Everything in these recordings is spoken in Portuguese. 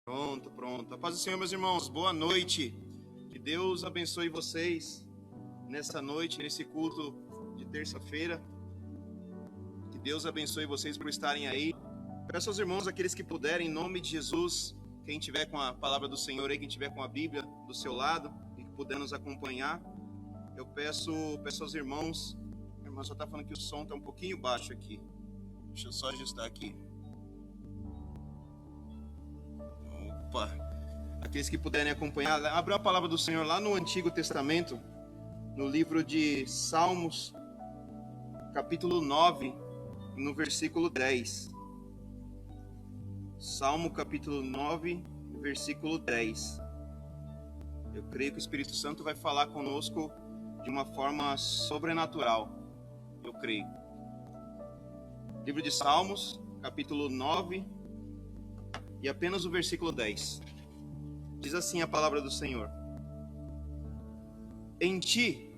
Pronto, pronto. A paz do Senhor, meus irmãos, boa noite. Que Deus abençoe vocês nessa noite, nesse culto de terça-feira. Que Deus abençoe vocês por estarem aí. Peço aos irmãos, aqueles que puderem, em nome de Jesus, quem tiver com a palavra do Senhor aí, quem tiver com a Bíblia do seu lado e que puder nos acompanhar, eu peço aos irmãos. O irmão só está falando que o som está um pouquinho baixo aqui. Deixa eu só ajustar aqui. Opa! Aqueles que puderem acompanhar, abra a palavra do Senhor lá no Antigo Testamento, no livro de Salmos, capítulo 9, no versículo 10. Salmo capítulo 9, versículo 10. Eu creio que o Espírito Santo vai falar conosco de uma forma sobrenatural. Eu creio. Livro de Salmos, capítulo 9, e apenas o versículo 10. Diz assim a palavra do Senhor: Em ti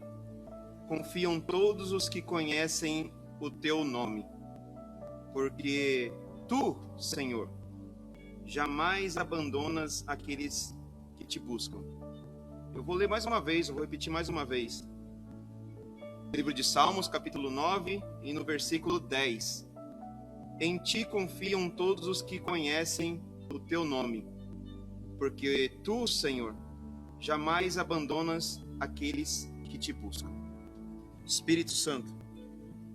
confiam todos os que conhecem o teu nome, porque tu, Senhor, jamais abandonas aqueles que te buscam. Eu vou ler mais uma vez, eu vou repetir mais uma vez. Livro de Salmos, capítulo 9, e no versículo 10. Em ti confiam todos os que conhecem o teu nome, porque tu, Senhor, jamais abandonas aqueles que te buscam. Espírito Santo,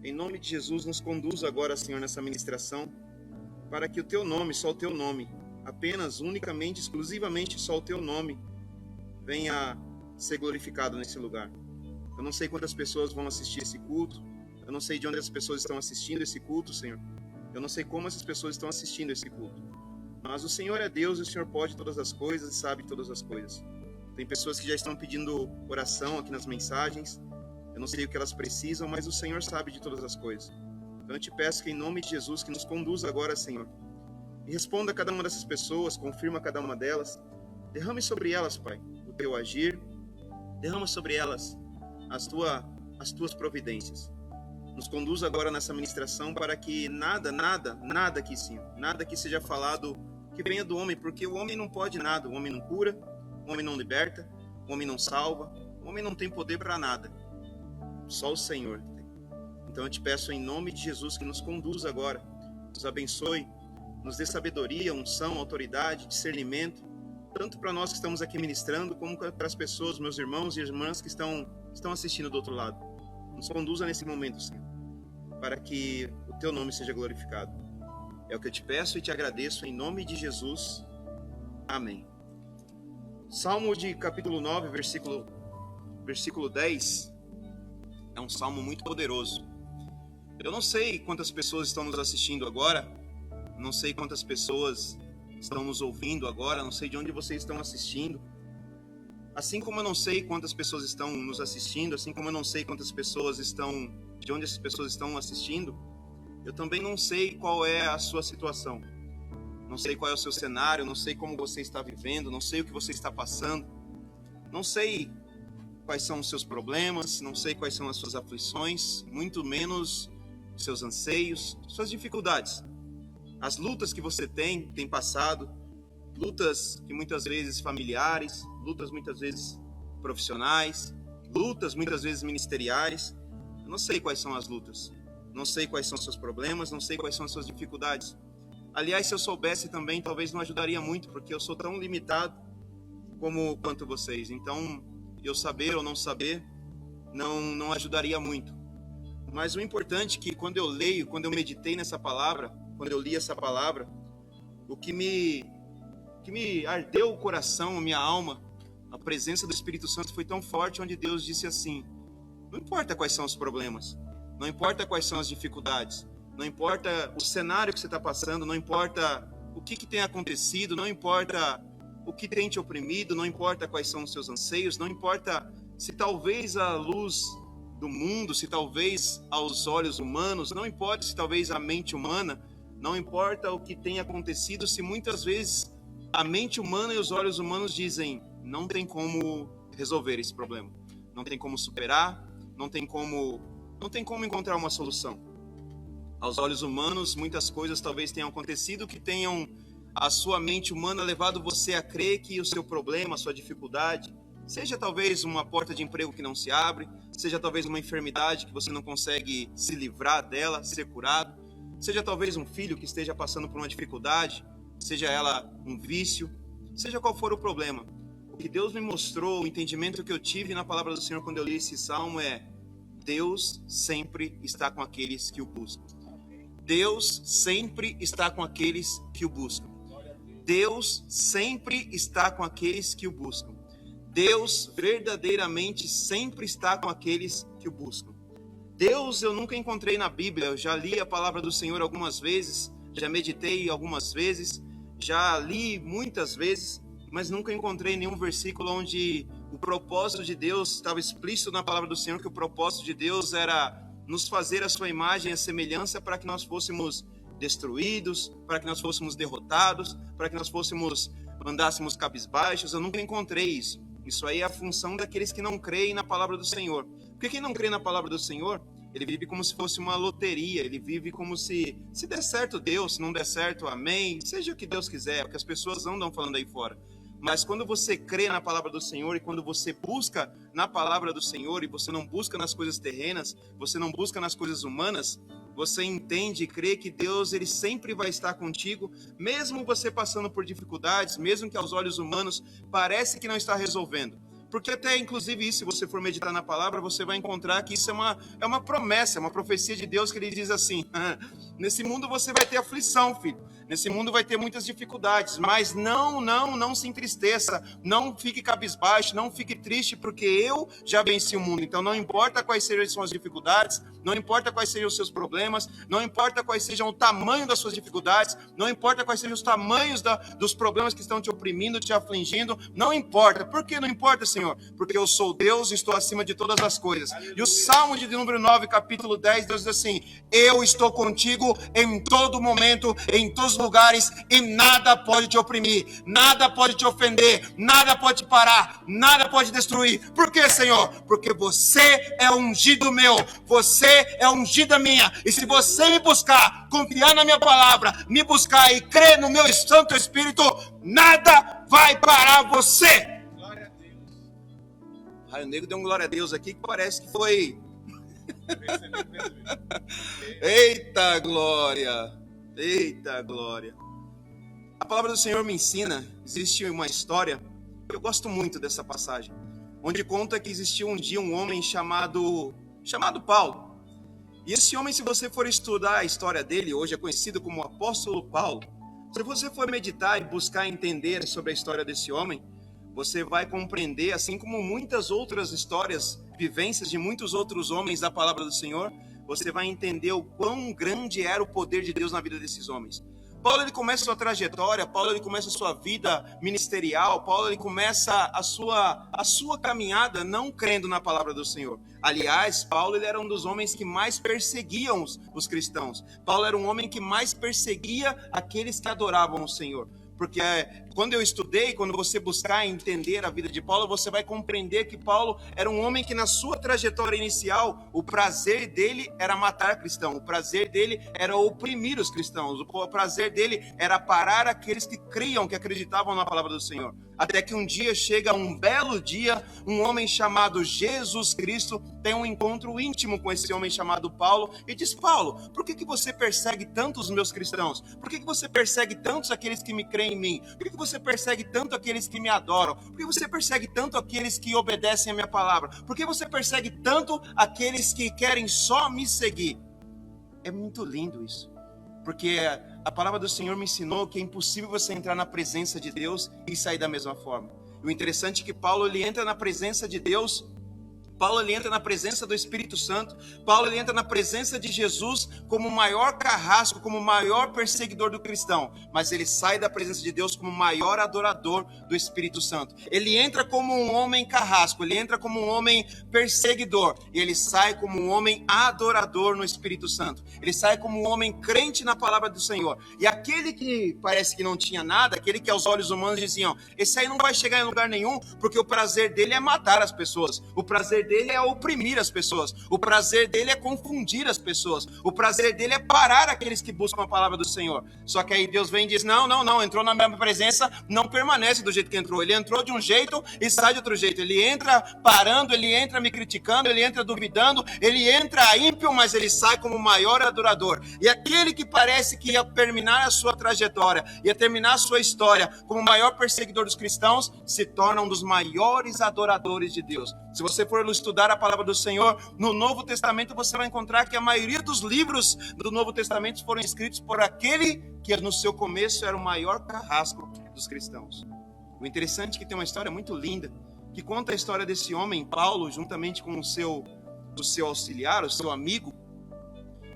em nome de Jesus, nos conduz agora, Senhor, nessa ministração, para que o teu nome, só o teu nome, apenas, unicamente, exclusivamente só o teu nome, venha ser glorificado nesse lugar. Eu não sei quantas pessoas vão assistir esse culto, eu não sei de onde as pessoas estão assistindo esse culto, Senhor. Eu não sei como essas pessoas estão assistindo esse culto. Mas o Senhor é Deus e o Senhor pode todas as coisas e sabe todas as coisas. Tem pessoas que já estão pedindo oração aqui nas mensagens. Eu não sei o que elas precisam, mas o Senhor sabe de todas as coisas. Então eu te peço que em nome de Jesus, que nos conduza agora, Senhor. E responda a cada uma dessas pessoas, confirma cada uma delas. Derrame sobre elas, Pai, o teu agir. Derrama sobre elas as tuas providências. Nos conduz agora nessa ministração para que nada aqui, Senhor, nada que seja falado que venha do homem, porque o homem não pode nada, o homem não cura, o homem não liberta, o homem não salva, o homem não tem poder para nada, só o Senhor tem. Então eu te peço em nome de Jesus que nos conduza agora, nos abençoe, nos dê sabedoria, unção, autoridade, discernimento, tanto para nós que estamos aqui ministrando, como para as pessoas, meus irmãos e irmãs que estão assistindo do outro lado. Nos conduza nesse momento, Senhor, para que o teu nome seja glorificado. É o que eu te peço e te agradeço em nome de Jesus. Amém. Salmo de capítulo 9, versículo 10, é um salmo muito poderoso. Eu não sei quantas pessoas estão nos assistindo agora, não sei quantas pessoas estão nos ouvindo agora, não sei de onde vocês estão assistindo. Assim como eu não sei quantas pessoas estão nos assistindo, assim como eu não sei quantas pessoas estão, de onde essas pessoas estão assistindo, eu também não sei qual é a sua situação. Não sei qual é o seu cenário, não sei como você está vivendo, não sei o que você está passando. Não sei quais são os seus problemas, não sei quais são as suas aflições, muito menos os seus anseios, suas dificuldades. As lutas que você tem passado, lutas que muitas vezes familiares, lutas muitas vezes profissionais, lutas muitas vezes ministeriais. Eu não sei quais são as lutas, não sei quais são os seus problemas, não sei quais são as suas dificuldades. Aliás, se eu soubesse também, talvez não ajudaria muito, porque eu sou tão limitado quanto vocês. Então, eu saber ou não saber não ajudaria muito. Mas o importante é que quando eu leio, quando eu meditei nessa palavra, quando eu li essa palavra, o que me ardeu o coração, a minha alma, a presença do Espírito Santo foi tão forte, onde Deus disse assim: não importa quais são os problemas, não importa quais são as dificuldades, não importa o cenário que você está passando, não importa o que tem acontecido, não importa o que tem te oprimido, não importa quais são os seus anseios, não importa se talvez a luz do mundo, se talvez aos olhos humanos, não importa se talvez a mente humana, não importa o que tem acontecido, se muitas vezes a mente humana e os olhos humanos dizem: não tem como resolver esse problema, não tem como superar, não tem como encontrar uma solução. Aos olhos humanos, muitas coisas talvez tenham acontecido que tenham a sua mente humana levado você a crer que o seu problema, a sua dificuldade, seja talvez uma porta de emprego que não se abre, seja talvez uma enfermidade que você não consegue se livrar dela, ser curado, seja talvez um filho que esteja passando por uma dificuldade, seja ela um vício, seja qual for o problema. O que Deus me mostrou, o entendimento que eu tive na palavra do Senhor quando eu li esse salmo é: Deus sempre está com aqueles que o buscam. Deus sempre está com aqueles que o buscam. Deus sempre está com aqueles que o buscam. Deus verdadeiramente sempre está com aqueles que o buscam. Deus eu nunca encontrei na Bíblia. Eu já li a palavra do Senhor algumas vezes, já meditei algumas vezes, já li muitas vezes, mas nunca encontrei nenhum versículo onde o propósito de Deus estava explícito na palavra do Senhor, que o propósito de Deus era nos fazer a sua imagem e a semelhança para que nós fôssemos destruídos, para que nós fôssemos derrotados, para que nós andássemos cabisbaixos. Eu nunca encontrei isso. Isso aí é a função daqueles que não creem na palavra do Senhor. Porque quem não crê na palavra do Senhor, ele vive como se fosse uma loteria, ele vive como se der certo Deus, se não der certo, amém, seja o que Deus quiser, é o que as pessoas andam falando aí fora. Mas quando você crê na palavra do Senhor e quando você busca na palavra do Senhor e você não busca nas coisas terrenas, você não busca nas coisas humanas, você entende e crê que Deus ele sempre vai estar contigo, mesmo você passando por dificuldades, mesmo que aos olhos humanos parece que não está resolvendo. Porque até, inclusive, isso, se você for meditar na palavra, você vai encontrar que isso é uma promessa, é uma profecia de Deus que ele diz assim: nesse mundo você vai ter aflição, filho. Nesse mundo vai ter muitas dificuldades, mas não se entristeça, não fique cabisbaixo, não fique triste, porque eu já venci o mundo. Então não importa quais sejam as dificuldades, não importa quais sejam os seus problemas, não importa quais sejam o tamanho das suas dificuldades, não importa quais sejam os tamanhos dos problemas que estão te oprimindo, te afligindo, não importa. Por que não importa, Senhor? Porque eu sou Deus e estou acima de todas as coisas. Aleluia. E o Salmo de número 9, capítulo 10, Deus diz assim: eu estou contigo em todo momento, em todos os lugares, e nada pode te oprimir, nada pode te ofender, nada pode te parar, nada pode destruir. Por que, Senhor? Porque você é ungido meu, você é ungida minha, e se você me buscar, confiar na minha palavra, me buscar e crer no meu Santo Espírito, nada vai parar você. Glória a Deus. Raio Negro deu um glória a Deus aqui que parece que foi... Eita glória! Eita glória! A palavra do Senhor me ensina, existe uma história, eu gosto muito dessa passagem, onde conta que existiu um dia um homem chamado Paulo. E esse homem, se você for estudar a história dele, hoje é conhecido como o apóstolo Paulo. Se você for meditar e buscar entender sobre a história desse homem, você vai compreender, assim como muitas outras histórias, vivências de muitos outros homens da palavra do Senhor, você vai entender o quão grande era o poder de Deus na vida desses homens. Paulo, ele começa a sua trajetória, Paulo, ele começa a sua vida ministerial, Paulo, ele começa a sua caminhada não crendo na palavra do Senhor. Aliás, Paulo, ele era um dos homens que mais perseguiam os cristãos. Paulo era um homem que mais perseguia aqueles que adoravam o Senhor. Porque quando eu estudei, quando você buscar entender a vida de Paulo, você vai compreender que Paulo era um homem que na sua trajetória inicial, o prazer dele era matar cristãos, o prazer dele era oprimir os cristãos, o prazer dele era parar aqueles que criam, que acreditavam na palavra do Senhor. Até que um dia chega, um belo dia, um homem chamado Jesus Cristo tem um encontro íntimo com esse homem chamado Paulo e diz: Paulo, por que você persegue tanto os meus cristãos? Por que você persegue tantos aqueles que me creem em mim? Por que você persegue tanto aqueles que me adoram? Por que você persegue tanto aqueles que obedecem a minha palavra? Por que você persegue tanto aqueles que querem só me seguir? É muito lindo isso. Porque a palavra do Senhor me ensinou que é impossível você entrar na presença de Deus e sair da mesma forma. E o interessante é que Paulo, ele entra na presença de Deus, Paulo, ele entra na presença do Espírito Santo, Paulo, ele entra na presença de Jesus como o maior carrasco, como o maior perseguidor do cristão, mas ele sai da presença de Deus como o maior adorador do Espírito Santo. Ele entra como um homem carrasco, ele entra como um homem perseguidor, e ele sai como um homem adorador no Espírito Santo. Ele sai como um homem crente na palavra do Senhor. E aquele que parece que não tinha nada, aquele que aos olhos humanos diziam: esse aí não vai chegar em lugar nenhum, porque o prazer dele é matar as pessoas, o prazer prazer dele é oprimir as pessoas. O prazer dele é confundir as pessoas. O prazer dele é parar aqueles que buscam a palavra do Senhor. Só que aí Deus vem e diz, não, entrou na minha presença, não permanece do jeito que entrou. Ele entrou de um jeito e sai de outro jeito. Ele entra parando, ele entra me criticando, ele entra duvidando, ele entra ímpio, mas ele sai como o maior adorador. E aquele que parece que ia terminar a sua trajetória, ia terminar a sua história como o maior perseguidor dos cristãos, se torna um dos maiores adoradores de Deus. Se você for estudar a palavra do Senhor, no Novo Testamento você vai encontrar que a maioria dos livros do Novo Testamento foram escritos por aquele que no seu começo era o maior carrasco dos cristãos. O interessante é que tem uma história muito linda, que conta a história desse homem, Paulo, juntamente com o seu auxiliar, o seu amigo,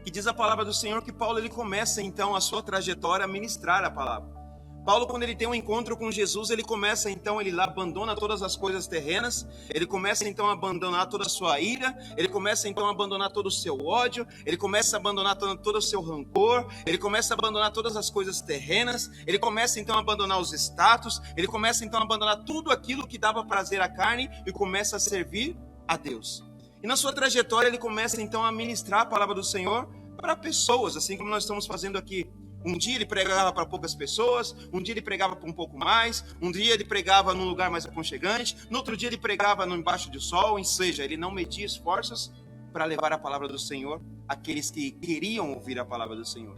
que diz a palavra do Senhor que Paulo ele começa então a sua trajetória a ministrar a palavra. Paulo, quando ele tem um encontro com Jesus, ele começa então, ele lá abandona todas as coisas terrenas, ele começa então a abandonar toda a sua ira, ele começa então a abandonar todo o seu ódio, ele começa a abandonar todo o seu rancor, ele começa a abandonar todas as coisas terrenas, ele começa então a abandonar os status, ele começa então a abandonar tudo aquilo que dava prazer à carne e começa a servir a Deus. E na sua trajetória ele começa então a ministrar a palavra do Senhor para pessoas, assim como nós estamos fazendo aqui. Um dia ele pregava para poucas pessoas, um dia ele pregava para um pouco mais, um dia ele pregava num lugar mais aconchegante, no outro dia ele pregava embaixo do sol, ou seja, ele não media esforços para levar a palavra do Senhor àqueles que queriam ouvir a palavra do Senhor.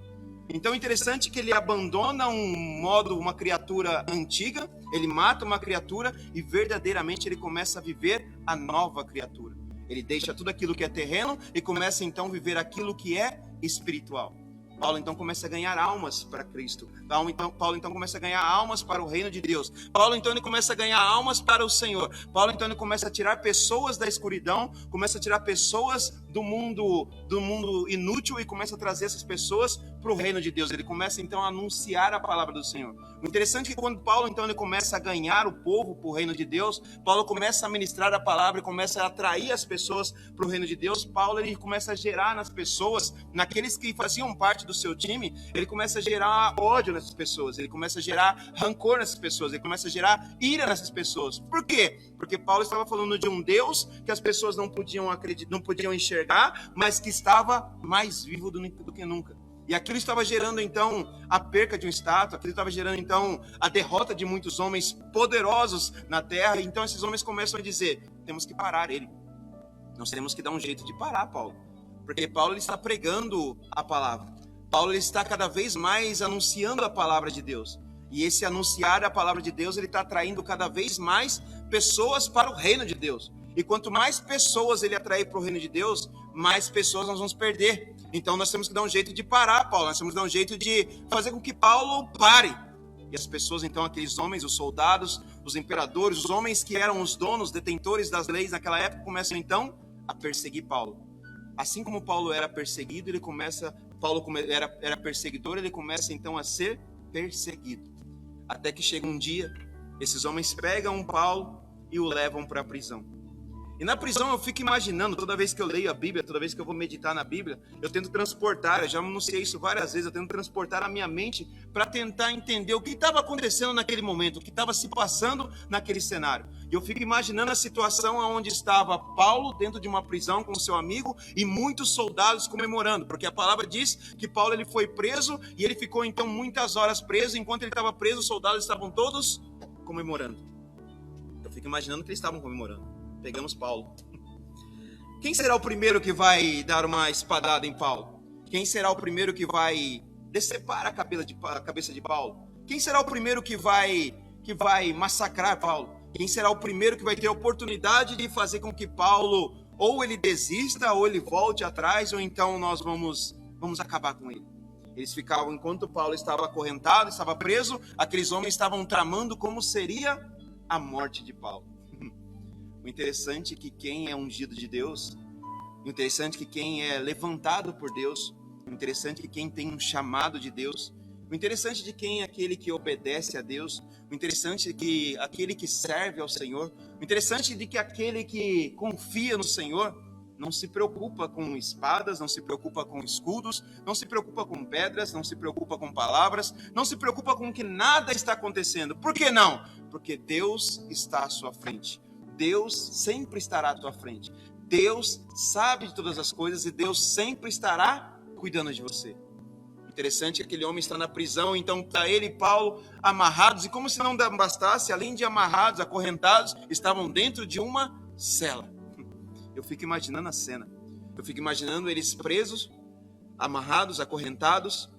Então é interessante que ele abandona uma criatura antiga, ele mata uma criatura e verdadeiramente ele começa a viver a nova criatura. Ele deixa tudo aquilo que é terreno e começa então a viver aquilo que é espiritual. Paulo então começa a ganhar almas para Cristo. Paulo então começa a ganhar almas para o reino de Deus. Paulo então ele começa a ganhar almas para o Senhor. Paulo então ele começa a tirar pessoas da escuridão, começa a tirar pessoas do mundo inútil e começa a trazer essas pessoas para o reino de Deus. Ele começa então a anunciar a palavra do Senhor. O interessante é que quando Paulo então ele começa a ganhar o povo para o reino de Deus, Paulo começa a ministrar a palavra e começa a atrair as pessoas para o reino de Deus. Paulo ele começa a gerar nas pessoas, naqueles que faziam parte do seu time, ele começa a gerar ódio nessas pessoas, ele começa a gerar rancor nessas pessoas, ele começa a gerar ira nessas pessoas. Por quê? Porque Paulo estava falando de um Deus que as pessoas não podiam acreditar, não podiam enxergar, mas que estava mais vivo do que nunca. E aquilo estava gerando então a perca de um status, aquilo estava gerando então a derrota de muitos homens poderosos na terra. Então esses homens começam a dizer, temos que parar ele. Nós temos que dar um jeito de parar Paulo. Porque Paulo ele está pregando a palavra. Paulo ele está cada vez mais anunciando a palavra de Deus. E esse anunciar a palavra de Deus, ele está atraindo cada vez mais pessoas para o reino de Deus. E quanto mais pessoas ele atrair para o reino de Deus, mais pessoas nós vamos perder. Então nós temos que dar um jeito de parar Paulo, nós temos que dar um jeito de fazer com que Paulo pare. E as pessoas então, aqueles homens, os soldados, os imperadores, os homens que eram os donos, detentores das leis naquela época, começam então a perseguir Paulo. Assim como Paulo era perseguido, Paulo era perseguidor, ele começa então a ser perseguido. Até que chega um dia, esses homens pegam Paulo e o levam para a prisão. E na prisão eu fico imaginando, toda vez que eu leio a Bíblia, toda vez que eu vou meditar na Bíblia, eu tento transportar, eu já anunciei isso várias vezes, eu tento transportar a minha mente para tentar entender o que estava acontecendo naquele momento, o que estava se passando naquele cenário. E eu fico imaginando a situação onde estava Paulo dentro de uma prisão com seu amigo e muitos soldados comemorando, porque a palavra diz que Paulo ele foi preso e ele ficou então muitas horas preso, enquanto ele estava preso os soldados estavam todos comemorando. Eu fico imaginando que eles estavam comemorando. Pegamos Paulo. Quem será o primeiro que vai dar uma espadada em Paulo? Quem será o primeiro que vai decepar a cabeça de Paulo? Quem será o primeiro que vai massacrar Paulo? Quem será o primeiro que vai ter a oportunidade de fazer com que Paulo ou ele desista, ou ele volte atrás, ou então nós vamos acabar com ele? Eles ficavam, enquanto Paulo estava acorrentado, estava preso, aqueles homens estavam tramando como seria a morte de Paulo. O interessante é que quem é ungido de Deus, o interessante é que quem é levantado por Deus, o interessante é que quem tem um chamado de Deus, o interessante de quem é aquele que obedece a Deus, o interessante é que aquele que serve ao Senhor, o interessante de que aquele que confia no Senhor não se preocupa com espadas, não se preocupa com escudos, não se preocupa com pedras, não se preocupa com palavras, não se preocupa com que nada está acontecendo. Por que não? Porque Deus está à sua frente. Deus sempre estará à tua frente. Deus sabe de todas as coisas e Deus sempre estará cuidando de você. Interessante que aquele homem está na prisão, então está ele e Paulo amarrados, e como se não bastasse, além de amarrados, acorrentados, estavam dentro de uma cela. Eu fico imaginando a cena. Eu fico imaginando eles presos, amarrados, acorrentados,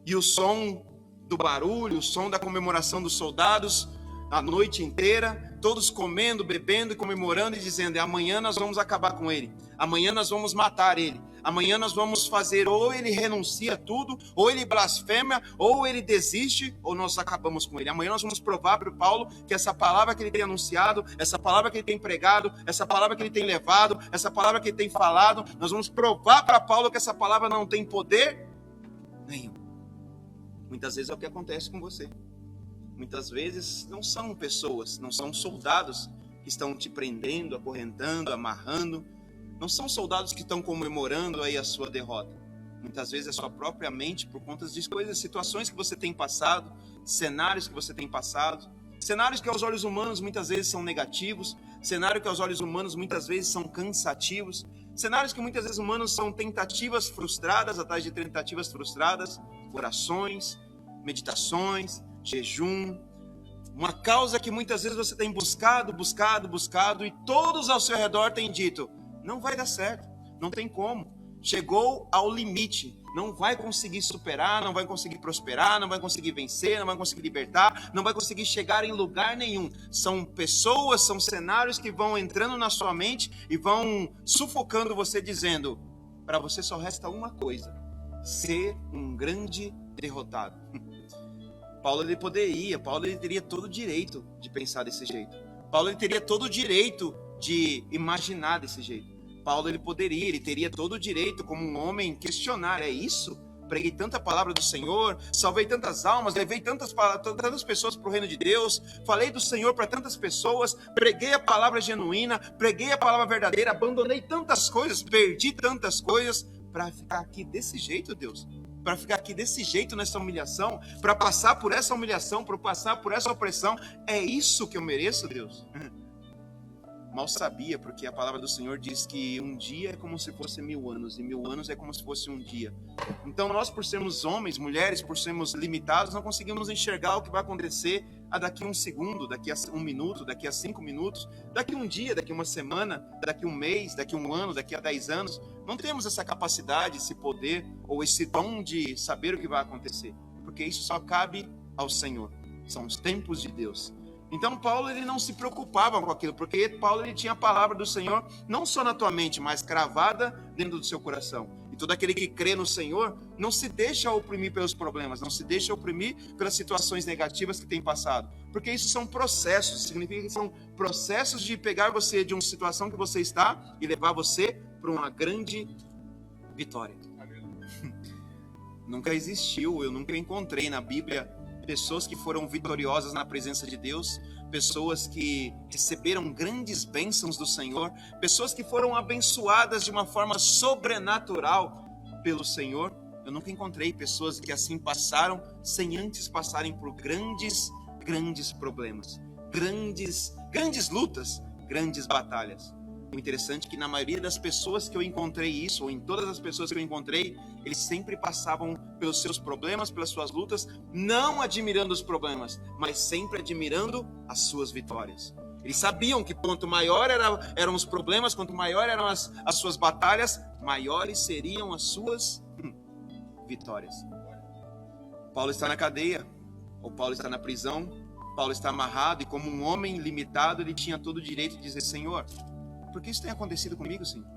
e o som do barulho, o som da comemoração dos soldados, a noite inteira, todos comendo, bebendo e comemorando e dizendo: amanhã nós vamos acabar com ele, amanhã nós vamos matar ele, amanhã nós vamos fazer, ou ele renuncia a tudo, ou ele blasfema, ou ele desiste, ou nós acabamos com ele. Amanhã nós vamos provar para o Paulo que essa palavra que ele tem anunciado, essa palavra que ele tem pregado, essa palavra que ele tem levado, essa palavra que ele tem falado, nós vamos provar para Paulo que essa palavra não tem poder nenhum. Muitas vezes é o que acontece com você. Muitas vezes não são pessoas, não são soldados que estão te prendendo, acorrentando, amarrando. Não são soldados que estão comemorando aí a sua derrota. Muitas vezes é sua própria mente, por conta de coisas, situações que você tem passado, cenários que você tem passado, cenários que aos olhos humanos muitas vezes são negativos, cenários que aos olhos humanos muitas vezes são cansativos, cenários que muitas vezes humanos são tentativas frustradas, atrás de tentativas frustradas, orações, meditações, jejum, uma causa que muitas vezes você tem buscado, e todos ao seu redor têm dito: não vai dar certo, não tem como, chegou ao limite, não vai conseguir superar, não vai conseguir prosperar, não vai conseguir vencer, não vai conseguir libertar, não vai conseguir chegar em lugar nenhum. São pessoas, são cenários que vão entrando na sua mente e vão sufocando você, dizendo: para você só resta uma coisa: ser um grande derrotado. Paulo ele teria todo o direito de pensar desse jeito. Paulo ele teria todo o direito de imaginar desse jeito. Paulo ele teria todo o direito como um homem questionar: é isso? Preguei tanta palavra do Senhor, salvei tantas almas, levei tantas pessoas para o reino de Deus, falei do Senhor para tantas pessoas, preguei a palavra genuína, preguei a palavra verdadeira, abandonei tantas coisas, perdi tantas coisas para ficar aqui desse jeito, Deus? Para ficar aqui desse jeito nessa humilhação, para passar por essa humilhação, para passar por essa opressão? É isso que eu mereço, Deus? Mal sabia, porque a palavra do Senhor diz que um dia é como se fosse 1000 anos, e 1000 anos é como se fosse um dia. Então nós, por sermos homens, mulheres, por sermos limitados, não conseguimos enxergar o que vai acontecer daqui a um segundo, daqui a 1 minuto, daqui a 5 minutos, daqui a um dia, daqui a uma semana, daqui a um mês, daqui a um ano, daqui a 10 anos. Não temos essa capacidade, esse poder ou esse dom de saber o que vai acontecer, porque isso só cabe ao Senhor. São os tempos de Deus. Então Paulo ele não se preocupava com aquilo, porque Paulo ele tinha a palavra do Senhor não só na tua mente, mas cravada dentro do seu coração. E todo aquele que crê no Senhor não se deixa oprimir pelos problemas, não se deixa oprimir pelas situações negativas que tem passado, porque isso são processos, significa que são processos de pegar você de uma situação que você está e levar você para uma grande vitória. Nunca existiu, eu nunca encontrei na Bíblia pessoas que foram vitoriosas na presença de Deus, pessoas que receberam grandes bênçãos do Senhor, pessoas que foram abençoadas de uma forma sobrenatural pelo Senhor. Eu nunca encontrei pessoas que assim passaram sem antes passarem por grandes problemas, grandes lutas, grandes batalhas. O interessante é que na maioria das pessoas que eu encontrei isso, ou em todas as pessoas que eu encontrei, eles sempre passavam pelos seus problemas, pelas suas lutas, não admirando os problemas, mas sempre admirando as suas vitórias. Eles sabiam que quanto maior eram os problemas, quanto maior eram as suas batalhas, maiores seriam as suas vitórias. Paulo está na cadeia, ou Paulo está na prisão, Paulo está amarrado, e como um homem limitado, ele tinha todo o direito de dizer: Senhor, por que isso tem acontecido comigo, Senhor?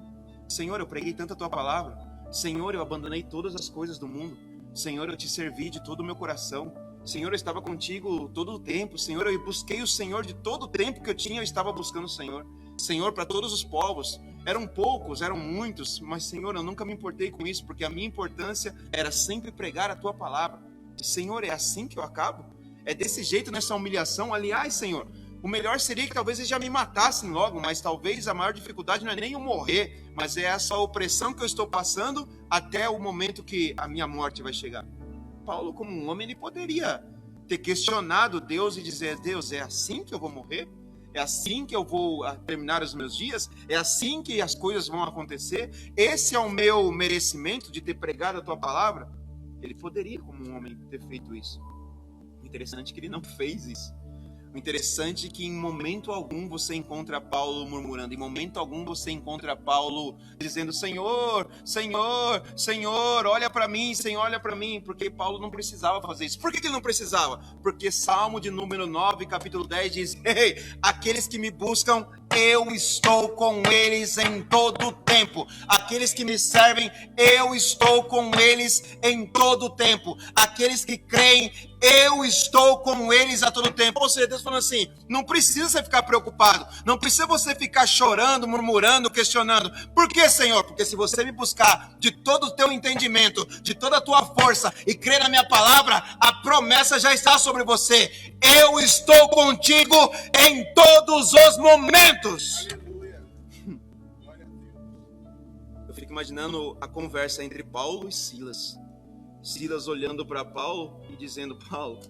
Senhor, eu preguei tanto a tua palavra. Senhor, eu abandonei todas as coisas do mundo. Senhor, eu te servi de todo o meu coração. Senhor, eu estava contigo todo o tempo. Senhor, eu busquei o Senhor de todo o tempo que eu tinha, eu estava buscando o Senhor. Senhor, para todos os povos, eram poucos, eram muitos, mas Senhor, eu nunca me importei com isso, porque a minha importância era sempre pregar a tua palavra. E, Senhor, é assim que eu acabo? É desse jeito, nessa humilhação? Aliás, Senhor, o melhor seria que talvez eles já me matassem logo, mas talvez a maior dificuldade não é nem eu morrer, mas é essa opressão que eu estou passando até o momento que a minha morte vai chegar. Paulo, como um homem, ele poderia ter questionado Deus e dizer: Deus, é assim que eu vou morrer? É assim que eu vou terminar os meus dias? É assim que as coisas vão acontecer? Esse é o meu merecimento de ter pregado a tua palavra? Ele poderia, como um homem, ter feito isso. O interessante é que ele não fez isso. O interessante é que em momento algum você encontra Paulo murmurando, em momento algum você encontra Paulo dizendo: Senhor, Senhor, Senhor, olha para mim, Senhor, olha para mim, porque Paulo não precisava fazer isso. Por que ele não precisava? Porque Salmo de número 9, capítulo 10 diz: Ei, aqueles que me buscam, eu estou com eles em todo o tempo. Aqueles que me servem, eu estou com eles em todo o tempo. Aqueles que creem, eu estou com eles a todo tempo. Ou seja, Deus falando assim, não precisa você ficar preocupado, não precisa você ficar chorando, murmurando, questionando. Por que, Senhor? Porque se você me buscar de todo o teu entendimento, de toda a tua força e crer na minha palavra, a promessa já está sobre você. Eu estou contigo em todos os momentos. Eu fico imaginando a conversa entre Paulo e Silas. Silas olhando para Paulo e dizendo: Paulo,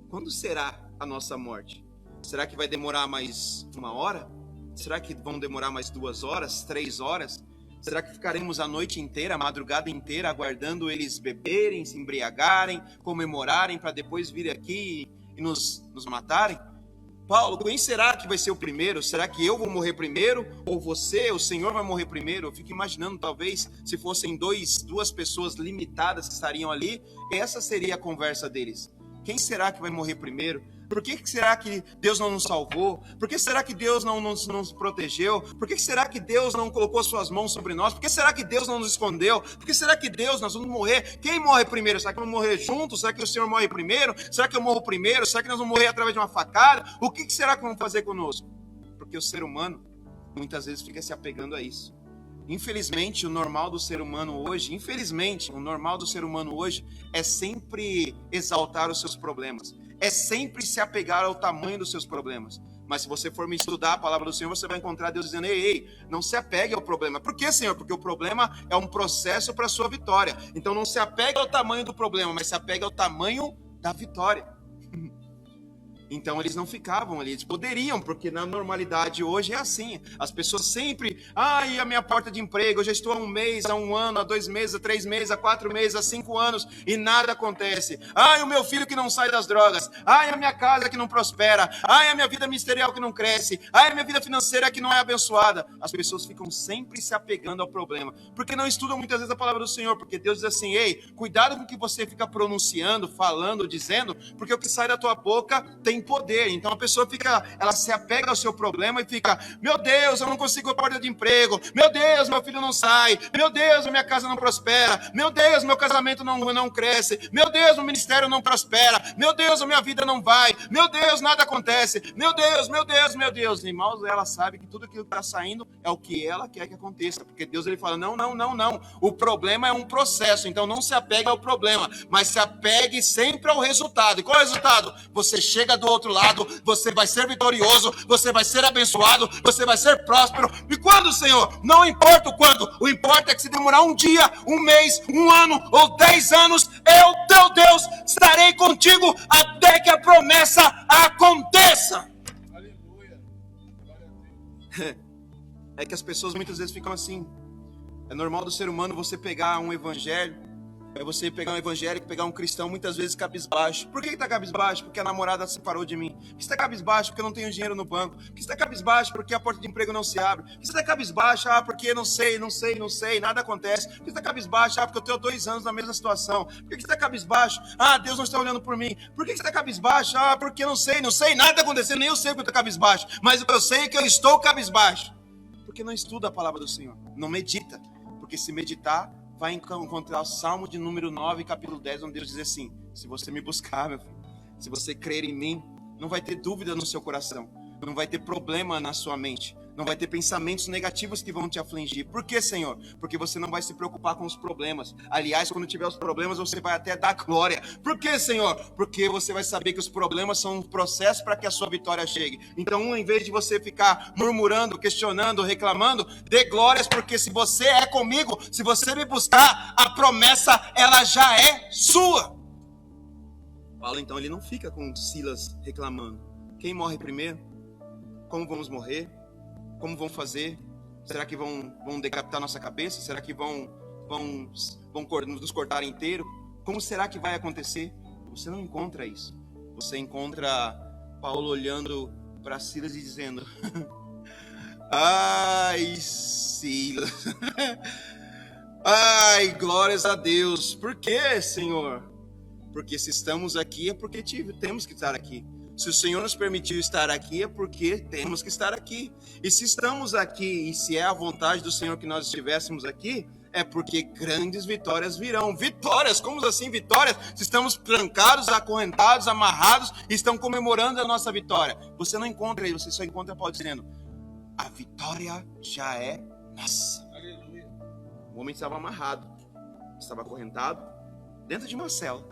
quando será a nossa morte? Será que vai demorar mais 1 hora? Será que vão demorar mais 2 horas, 3 horas? Será que ficaremos a noite inteira, a madrugada inteira, aguardando eles beberem, se embriagarem, comemorarem, para depois vir aqui e nos matarem? Paulo, quem será que vai ser o primeiro? Será que eu vou morrer primeiro? Ou você, o Senhor, vai morrer primeiro? Eu fico imaginando, talvez, se fossem duas pessoas limitadas que estariam ali, essa seria a conversa deles. Quem será que vai morrer primeiro? Por que será que Deus não nos salvou? Por que será que Deus não nos protegeu? Por que será que Deus não colocou suas mãos sobre nós? Por que será que Deus não nos escondeu? Por que será que Deus, nós vamos morrer? Quem morre primeiro? Será que vamos morrer juntos? Será que o Senhor morre primeiro? Será que eu morro primeiro? Será que nós vamos morrer através de uma facada? O que será que vão fazer conosco? Porque o ser humano, muitas vezes, fica se apegando a isso. Infelizmente, o normal do ser humano hoje, é sempre exaltar os seus problemas. É sempre se apegar ao tamanho dos seus problemas. Mas se você for me estudar a palavra do Senhor, você vai encontrar Deus dizendo: ei, não se apegue ao problema. Por quê, Senhor? Porque o problema é um processo para a sua vitória. Então não se apegue ao tamanho do problema, mas se apegue ao tamanho da vitória. Então eles não ficavam ali, eles poderiam, porque na normalidade hoje é assim. As pessoas sempre, e a minha porta de emprego, eu já estou há 1 mês, há 1 ano, há 2 meses, há 3 meses, há 4 meses, há 5 anos, e nada acontece. O meu filho que não sai das drogas, a minha casa que não prospera, a minha vida ministerial que não cresce, a minha vida financeira que não é abençoada. As pessoas ficam sempre se apegando ao problema, porque não estudam muitas vezes a palavra do Senhor, porque Deus diz assim: ei, cuidado com o que você fica pronunciando, falando, dizendo, porque o que sai da tua boca tem poder. Então a pessoa ela se apega ao seu problema e fica: meu Deus, eu não consigo a porta de emprego, meu Deus, meu filho não sai, meu Deus, a minha casa não prospera, meu Deus, meu casamento não cresce, meu Deus, o ministério não prospera, meu Deus, a minha vida não vai, meu Deus, nada acontece, meu Deus, meu Deus, meu Deus. E mal ela sabe que tudo aquilo que está saindo é o que ela quer que aconteça, porque Deus, ele fala: não, o problema é um processo, então não se apegue ao problema, mas se apegue sempre ao resultado. E qual é o resultado? Você chega do outro lado, você vai ser vitorioso, você vai ser abençoado, você vai ser próspero. E quando, Senhor? Não importa o quando, o importa é que se demorar 1 dia, 1 mês, 1 ano ou 10 anos, eu, teu Deus, estarei contigo até que a promessa aconteça. Aleluia. É que as pessoas muitas vezes ficam assim. É normal do ser humano você pegar um evangelho, pegar um cristão, muitas vezes cabisbaixo. Por que está cabisbaixo? Porque a namorada se separou de mim. Por que está cabisbaixo? Porque eu não tenho dinheiro no banco. Por que está cabisbaixo? Porque a porta de emprego não se abre. Por que está cabisbaixo? Porque não sei, nada acontece. Por que está cabisbaixo? Porque eu tenho 2 anos na mesma situação. Por que está cabisbaixo? Deus não está olhando por mim. Por que está cabisbaixo? Porque eu não sei, nada está acontecendo, nem eu sei que eu estou cabisbaixo. Mas eu sei que eu estou cabisbaixo. Porque não estuda a palavra do Senhor, não medita. Porque se meditar, vai encontrar o Salmo de número 9, capítulo 10, onde Deus diz assim: se você me buscar, meu filho, se você crer em mim, não vai ter dúvida no seu coração, não vai ter problema na sua mente, não vai ter pensamentos negativos que vão te afligir. Por que, Senhor? Porque você não vai se preocupar com os problemas. Aliás, quando tiver os problemas, você vai até dar glória. Por que, Senhor? Porque você vai saber que os problemas são um processo para que a sua vitória chegue. Então, em vez de você ficar murmurando, questionando, reclamando, dê glórias, porque se você é comigo, se você me buscar, a promessa, ela já é sua. Paulo, então, ele não fica com Silas reclamando. Quem morre primeiro? como vamos morrer, como vão fazer, será que vão decapitar nossa cabeça, será que vão nos cortar inteiro, como será que vai acontecer? Você não encontra isso. Você encontra Paulo olhando para Silas e dizendo: ai, Silas, ai, glórias a Deus. Por quê, Senhor? Porque se estamos aqui é porque temos que estar aqui. Se o Senhor nos permitiu estar aqui é porque temos que estar aqui. E se estamos aqui e se é a vontade do Senhor que nós estivéssemos aqui, é porque grandes vitórias virão. Vitórias? Como assim vitórias? Se estamos trancados, acorrentados, amarrados e estão comemorando a nossa vitória. Você não encontra aí, você só encontra Paulo dizendo: a vitória já é nossa. Aleluia. O homem estava amarrado, estava acorrentado dentro de uma cela.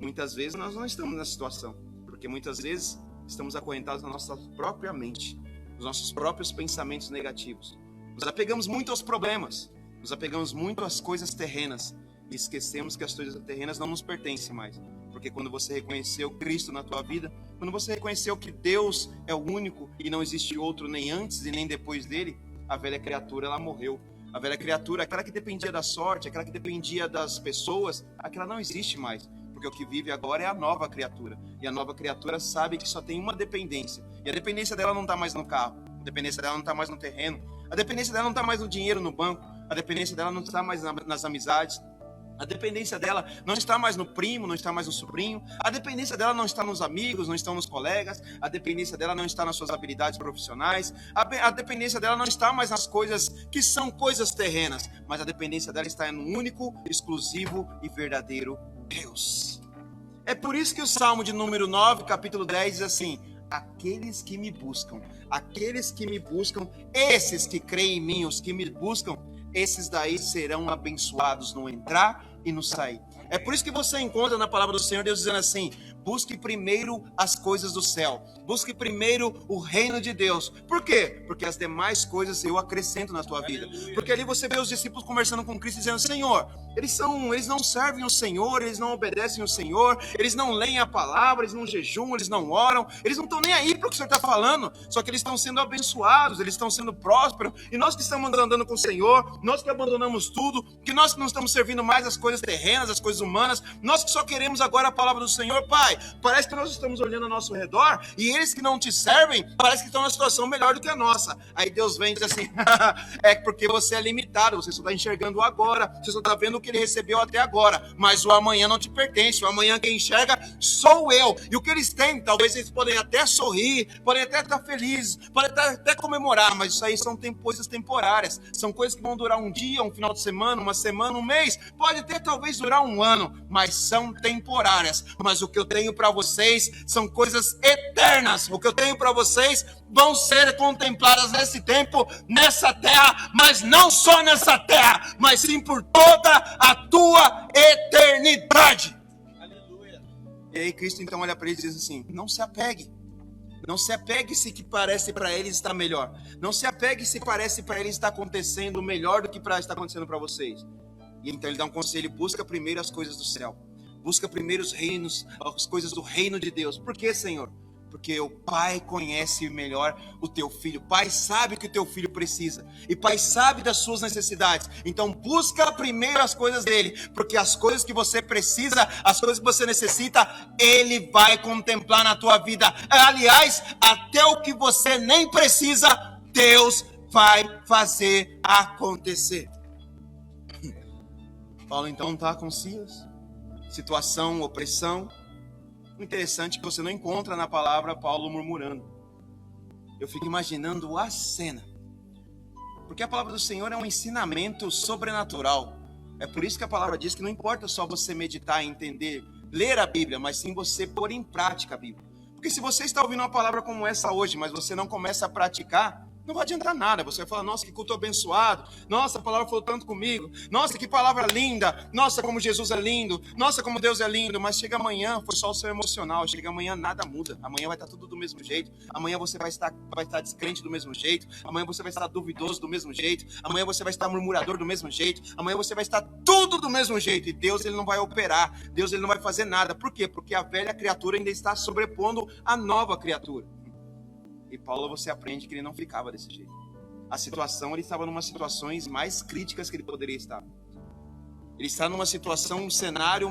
Muitas vezes nós não estamos nessa situação, porque muitas vezes estamos acorrentados na nossa própria mente, nos nossos próprios pensamentos negativos. Nos apegamos muito aos problemas, nos apegamos muito às coisas terrenas e esquecemos que as coisas terrenas não nos pertencem mais. Porque quando você reconheceu Cristo na tua vida, quando você reconheceu que Deus é o único e não existe outro nem antes e nem depois dele, a velha criatura ela morreu. A velha criatura, aquela que dependia da sorte, aquela que dependia das pessoas, aquela não existe mais. Porque o que vive agora é a nova criatura. E a nova criatura sabe que só tem uma dependência. E a dependência dela não está mais no carro. A dependência dela não está mais no terreno. A dependência dela não está mais no dinheiro no banco. A dependência dela não está mais nas amizades. A dependência dela não está mais no primo, não está mais no sobrinho. A dependência dela não está nos amigos, não está nos colegas. A dependência dela não está nas suas habilidades profissionais. A dependência dela não está mais nas coisas que são coisas terrenas. Mas a dependência dela está no único, exclusivo e verdadeiro Deus. É por isso que o Salmo de número 9, capítulo 10 diz assim: aqueles que me buscam, esses que creem em mim, os que me buscam, esses daí serão abençoados no entrar e no sair. É por isso que você encontra na palavra do Senhor Deus dizendo assim: busque primeiro as coisas do céu, busque primeiro o reino de Deus. Por quê? Porque as demais coisas eu acrescento na tua vida. Porque ali você vê os discípulos conversando com Cristo dizendo: Senhor, eles não servem o Senhor, eles não obedecem o Senhor, eles não leem a palavra, eles não jejuam, eles não oram, eles não estão nem aí para o que o Senhor está falando, só que eles estão sendo abençoados, eles estão sendo prósperos, e nós que estamos andando com o Senhor, nós que abandonamos tudo, que nós que não estamos servindo mais as coisas terrenas, as coisas humanas, nós que só queremos agora a palavra do Senhor, Pai, parece que nós estamos olhando ao nosso redor, e eles que não te servem, parece que estão numa situação melhor do que a nossa. Aí Deus vem e diz assim: é porque você é limitado, você só está enxergando agora, você só está vendo o que ele recebeu até agora, mas o amanhã não te pertence, o amanhã quem enxerga sou eu. E o que eles têm, talvez eles podem até sorrir, podem até estar felizes, podem até comemorar, mas isso aí são coisas temporárias, são coisas que vão durar um dia, um final de semana, uma semana, um mês, pode até talvez durar um ano, mas são temporárias. Mas o que eu tenho para vocês são coisas eternas. O que eu tenho para vocês vão ser contempladas nesse tempo, nessa terra, mas não só nessa terra, mas sim por toda a tua eternidade. Aleluia. E aí Cristo então olha para eles e diz assim: não se apegue. Não se apegue se que parece para eles estar melhor. Não se apegue se parece para eles estar acontecendo melhor do que está acontecendo para vocês. E então ele dá um conselho: busca primeiro as coisas do céu. Busca primeiro os reinos, as coisas do reino de Deus. Por quê, Senhor? Porque o Pai conhece melhor o teu filho. O Pai sabe o que o teu filho precisa. E o Pai sabe das suas necessidades. Então busca primeiro as coisas dele. Porque as coisas que você precisa, as coisas que você necessita, ele vai contemplar na tua vida. Aliás, até o que você nem precisa, Deus vai fazer acontecer. Paulo então está com Silas. Situação, opressão. O interessante é que você não encontra na palavra Paulo murmurando. Eu fico imaginando a cena. Porque a palavra do Senhor é um ensinamento sobrenatural. É por isso que a palavra diz que não importa só você meditar, entender, ler a Bíblia, mas sim você pôr em prática a Bíblia. Porque se você está ouvindo uma palavra como essa hoje, mas você não começa a praticar, não vai adiantar nada. Você vai falar: nossa, que culto abençoado. Nossa, a palavra falou tanto comigo. Nossa, que palavra linda. Nossa, como Jesus é lindo. Nossa, como Deus é lindo. Mas chega amanhã, foi só o seu emocional. Chega amanhã, nada muda. Amanhã vai estar tudo do mesmo jeito. Amanhã você vai estar descrente do mesmo jeito. Amanhã você vai estar duvidoso do mesmo jeito. Amanhã você vai estar murmurador do mesmo jeito. Amanhã você vai estar tudo do mesmo jeito. E Deus, ele não vai operar. Deus, ele não vai fazer nada. Por quê? Porque a velha criatura ainda está sobrepondo a nova criatura. E Paulo, você aprende que ele não ficava desse jeito. A situação, ele estava numa situações mais críticas que ele poderia estar. Ele está numa situação, um cenário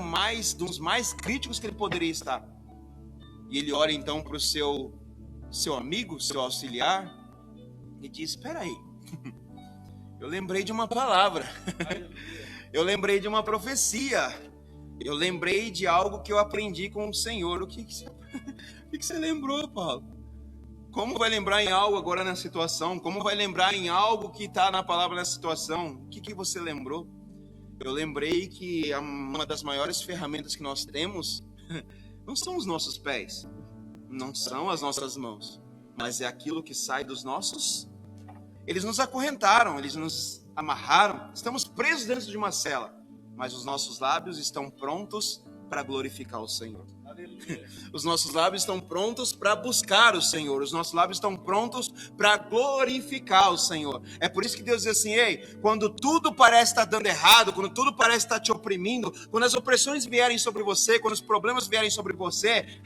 dos mais críticos que ele poderia estar. E ele olha então para o seu amigo, seu auxiliar, e diz: espera aí, eu lembrei de uma palavra, eu lembrei de uma profecia, eu lembrei de algo que eu aprendi com o Senhor. O que você lembrou, Paulo? Como vai lembrar em algo agora na situação? Como vai lembrar em algo que está na palavra nessa situação? O que você lembrou? Eu lembrei que uma das maiores ferramentas que nós temos não são os nossos pés, não são as nossas mãos, mas é aquilo que sai dos nossos. Eles nos acorrentaram, eles nos amarraram, estamos presos dentro de uma cela, mas os nossos lábios estão prontos para glorificar o Senhor. Os nossos lábios estão prontos para buscar o Senhor. Os nossos lábios estão prontos para glorificar o Senhor. É por isso que Deus diz assim: ei, quando tudo parece estar dando errado, quando tudo parece estar te oprimindo, quando as opressões vierem sobre você, quando os problemas vierem sobre você,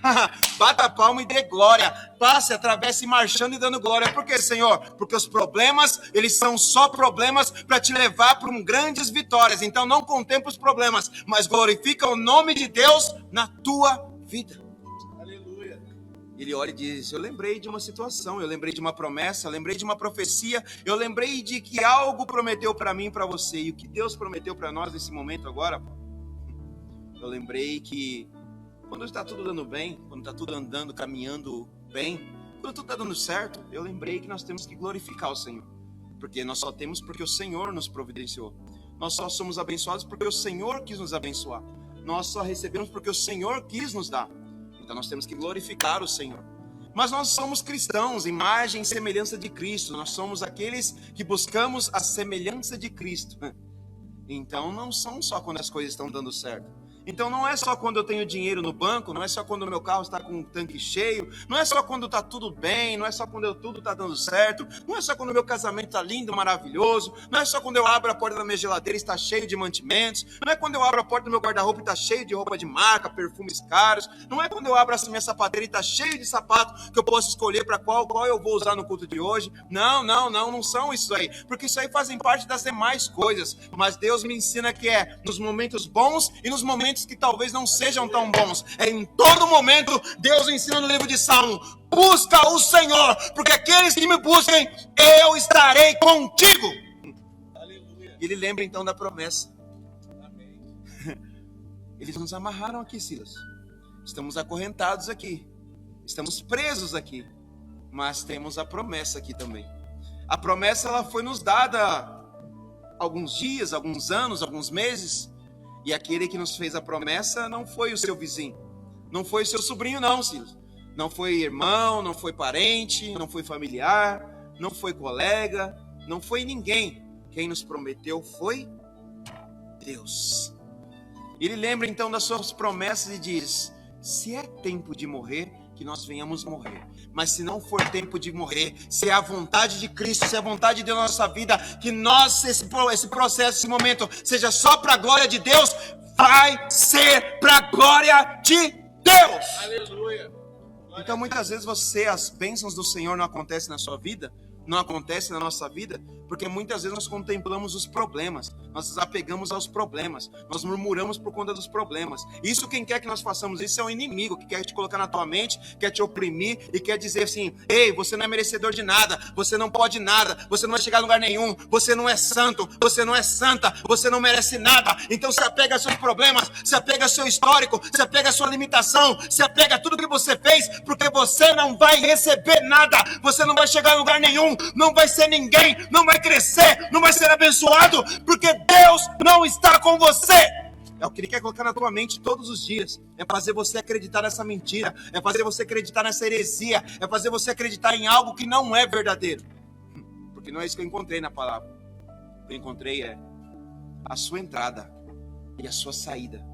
bata a palma e dê glória. Passe, atravesse marchando e dando glória. Por quê, Senhor? Porque os problemas, eles são só problemas para te levar para grandes vitórias. Então não contempla os problemas, mas glorifica o nome de Deus na tua vida. Aleluia. Ele olha e diz: eu lembrei de uma situação, eu lembrei de uma promessa, eu lembrei de uma profecia, eu lembrei de que algo prometeu para mim e para você. E o que Deus prometeu para nós nesse momento agora, eu lembrei que quando está tudo dando bem, quando está tudo andando, caminhando bem, quando tudo está dando certo, eu lembrei que nós temos que glorificar o Senhor. Porque nós só temos porque o Senhor nos providenciou. Nós só somos abençoados porque o Senhor quis nos abençoar. Nós só recebemos porque o Senhor quis nos dar. Então nós temos que glorificar o Senhor. Mas nós somos cristãos, imagem e semelhança de Cristo. Nós somos aqueles que buscamos a semelhança de Cristo. Então não são só quando as coisas estão dando certo. Então não é só quando eu tenho dinheiro no banco, não é só quando o meu carro está com um tanque cheio, não é só quando está tudo bem, não é só quando tudo está dando certo, não é só quando o meu casamento está lindo, maravilhoso, não é só quando eu abro a porta da minha geladeira e está cheio de mantimentos, não é quando eu abro a porta do meu guarda-roupa e está cheio de roupa de marca, perfumes caros, não é quando eu abro a minha sapateira e está cheio de sapato que eu posso escolher para qual eu vou usar no culto de hoje. Não são isso aí, porque isso aí fazem parte das demais coisas, mas Deus me ensina que é nos momentos bons e nos momentos que talvez não sejam tão bons. É em todo momento. Deus ensina no livro de Salmo: busca o Senhor, porque aqueles que me busquem, eu estarei contigo. Aleluia. Ele lembra então da promessa. Amém. Eles nos amarraram aqui, Silas. Estamos acorrentados aqui, estamos presos aqui, mas temos a promessa aqui também. A promessa, ela foi nos dada há alguns dias, alguns anos, alguns meses. E aquele que nos fez a promessa não foi o seu vizinho, não foi o seu sobrinho não, Silas. Não foi irmão, não foi parente, não foi familiar, não foi colega, não foi ninguém. Quem nos prometeu foi Deus. Ele lembra então das suas promessas e diz: se é tempo de morrer, que nós venhamos morrer. Mas se não for tempo de morrer, se é a vontade de Cristo, se é a vontade de Deus na nossa vida, que nós, esse processo, esse momento, seja só para a glória de Deus, vai ser para a glória de Deus. Aleluia. Então muitas vezes as bênçãos do Senhor não acontecem na sua vida, não acontece na nossa vida, porque muitas vezes nós contemplamos os problemas, nós nos apegamos aos problemas, nós murmuramos por conta dos problemas. Isso, quem quer que nós façamos isso é o inimigo, que quer te colocar na tua mente, quer te oprimir e quer dizer assim: ei, você não é merecedor de nada, você não pode nada, você não vai chegar a lugar nenhum, você não é santo, você não é santa, você não merece nada. Então se apega aos seus problemas, se apega ao seu histórico, se apega à sua limitação, se apega a tudo que você fez, porque você não vai receber nada, você não vai chegar a lugar nenhum, não vai ser ninguém, não vai crescer, não vai ser abençoado, porque Deus não está com você. É o que Ele quer colocar na tua mente todos os dias. É fazer você acreditar nessa mentira, é fazer você acreditar nessa heresia, é fazer você acreditar em algo que não é verdadeiro. Porque não é isso que eu encontrei na palavra. O que eu encontrei é: a sua entrada e a sua saída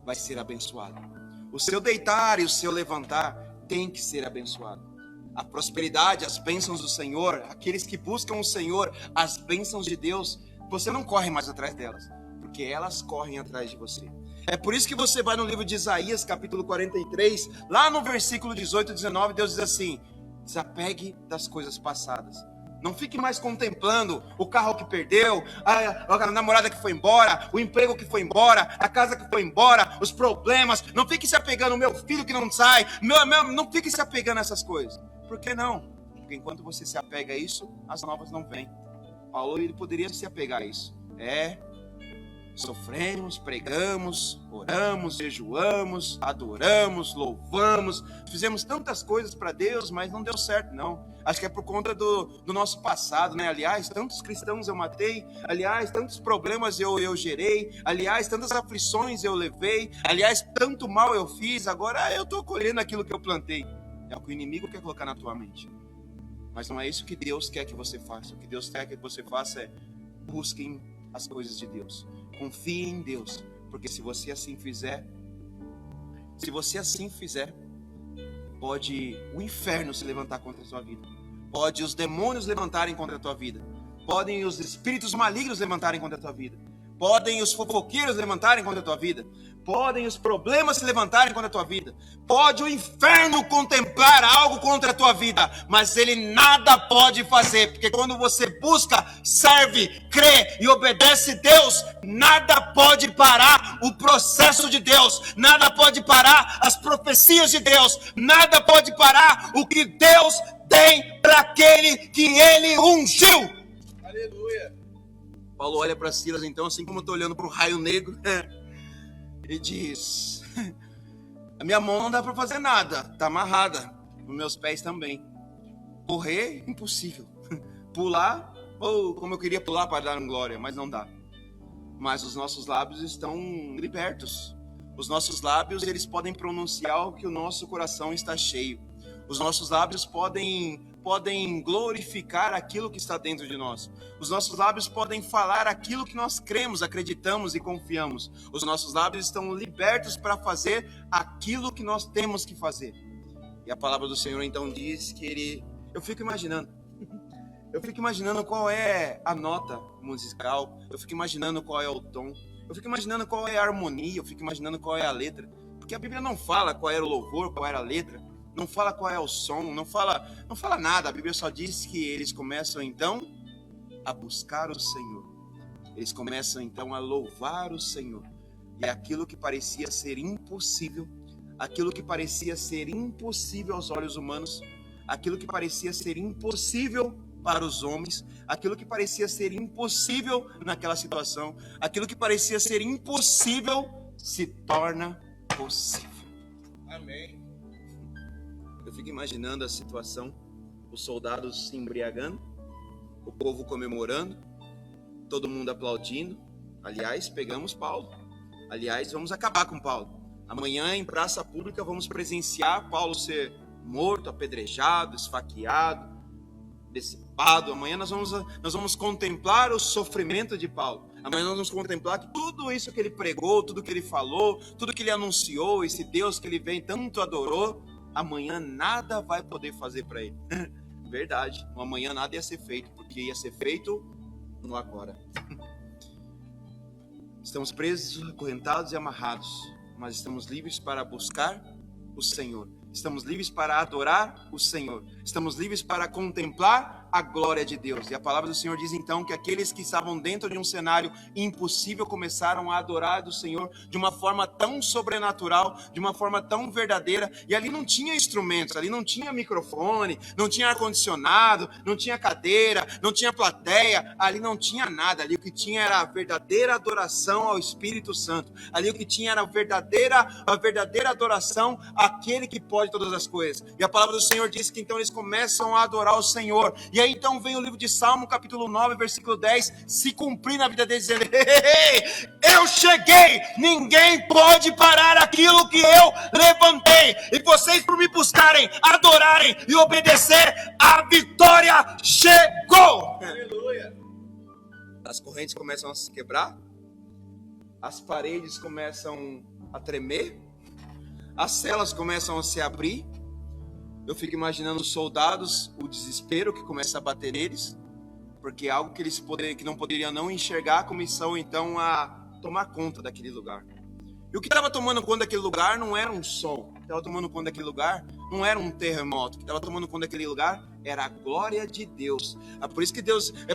vai ser abençoada. O seu deitar e o seu levantar tem que ser abençoado. A prosperidade, as bênçãos do Senhor, aqueles que buscam o Senhor, as bênçãos de Deus, você não corre mais atrás delas, porque elas correm atrás de você. É por isso que você vai no livro de Isaías, capítulo 43, lá no versículo 18 e 19, Deus diz assim: Desapegue das coisas passadas. Não fique mais contemplando o carro que perdeu, a namorada que foi embora, o emprego que foi embora, a casa que foi embora, os problemas. Não fique se apegando ao meu filho que não sai. Não fique se apegando a essas coisas. Por que não? Porque enquanto você se apega a isso, as novas não vêm. Paulo, ele poderia se apegar a isso. Sofremos, pregamos, oramos, jejuamos, adoramos, louvamos, fizemos tantas coisas para Deus, mas não deu certo, não. Acho que é por conta do nosso passado, né? Aliás, tantos cristãos eu matei, aliás, tantos problemas eu gerei, aliás, tantas aflições eu levei, aliás, tanto mal eu fiz, agora eu estou colhendo aquilo que eu plantei. É o que o inimigo quer colocar na tua mente. Mas não é isso que Deus quer que você faça. O que Deus quer que você faça é busquem as coisas de Deus. Confie em Deus, porque se você assim fizer, pode o inferno se levantar contra a sua vida, pode os demônios levantarem contra a tua vida, podem os espíritos malignos levantarem contra a tua vida, podem os fofoqueiros levantarem contra a tua vida, podem os problemas se levantarem contra a tua vida, pode o inferno contemplar algo contra a tua vida, mas ele nada pode fazer, porque quando você busca, serve, crê e obedece Deus, nada pode parar o processo de Deus, nada pode parar as profecias de Deus, nada pode parar o que Deus tem para aquele que ele ungiu. Aleluia. Paulo olha para Silas então, assim como eu estou olhando para o raio negro, ele diz: a minha mão não dá para fazer nada, está amarrada, os meus pés também. Correr, impossível. Pular, como eu queria pular para dar glória, mas não dá. Mas os nossos lábios estão libertos. Os nossos lábios, eles podem pronunciar o que o nosso coração está cheio. Os nossos lábios podem glorificar aquilo que está dentro de nós. Os nossos lábios podem falar aquilo que nós cremos, acreditamos e confiamos. Os nossos lábios estão libertos para fazer aquilo que nós temos que fazer. E a palavra do Senhor então diz que eu fico imaginando qual é a nota musical, eu fico imaginando qual é o tom, eu fico imaginando qual é a harmonia, eu fico imaginando qual é a letra. Porque a Bíblia não fala qual era o louvor, qual era a letra. Não fala qual é o som, não fala nada. A Bíblia só diz que eles começam então a buscar o Senhor. Eles começam então a louvar o Senhor. E aquilo que parecia ser impossível, aos olhos humanos, aquilo que parecia ser impossível para os homens, aquilo que parecia ser impossível naquela situação, aquilo que parecia ser impossível se torna possível. Amém. Eu fico imaginando a situação, os soldados se embriagando, o povo comemorando, todo mundo aplaudindo. Aliás, pegamos Paulo. Aliás, vamos acabar com Paulo. Amanhã, em praça pública, vamos presenciar Paulo ser morto, apedrejado, esfaqueado, decepado. Amanhã nós vamos contemplar o sofrimento de Paulo. Amanhã nós vamos contemplar que tudo isso que ele pregou, tudo que ele falou, tudo que ele anunciou, esse Deus que ele vem tanto adorou, amanhã nada vai poder fazer para ele. Verdade, no amanhã nada ia ser feito, porque ia ser feito no agora. Estamos presos, acorrentados e amarrados, mas estamos livres para buscar o Senhor. Estamos livres para adorar o Senhor. Estamos livres para contemplar a glória de Deus. E a palavra do Senhor diz então que aqueles que estavam dentro de um cenário impossível começaram a adorar do Senhor de uma forma tão sobrenatural, de uma forma tão verdadeira. E ali não tinha instrumentos, ali não tinha microfone, não tinha ar-condicionado, não tinha cadeira, não tinha plateia, ali não tinha nada. Ali o que tinha era a verdadeira adoração ao Espírito Santo. Ali o que tinha era a verdadeira adoração àquele que pode todas as coisas. E a palavra do Senhor diz que então eles começam a adorar o Senhor. E aí então vem o livro de Salmo, capítulo 9, versículo 10, se cumprir na vida deles, dizendo: eu cheguei, ninguém pode parar aquilo que eu levantei. E vocês, por me buscarem, adorarem e obedecer, a vitória chegou. Aleluia. As correntes começam a se quebrar, as paredes começam a tremer, as celas começam a se abrir. Eu fico imaginando os soldados, o desespero que começa a bater neles, porque algo que eles que não poderiam não enxergar começou então a tomar conta daquele lugar. E o que estava tomando conta daquele lugar não era um som, estava tomando conta daquele lugar não era um terremoto que estava tomando conta daquele lugar, era a glória de Deus. É por isso que é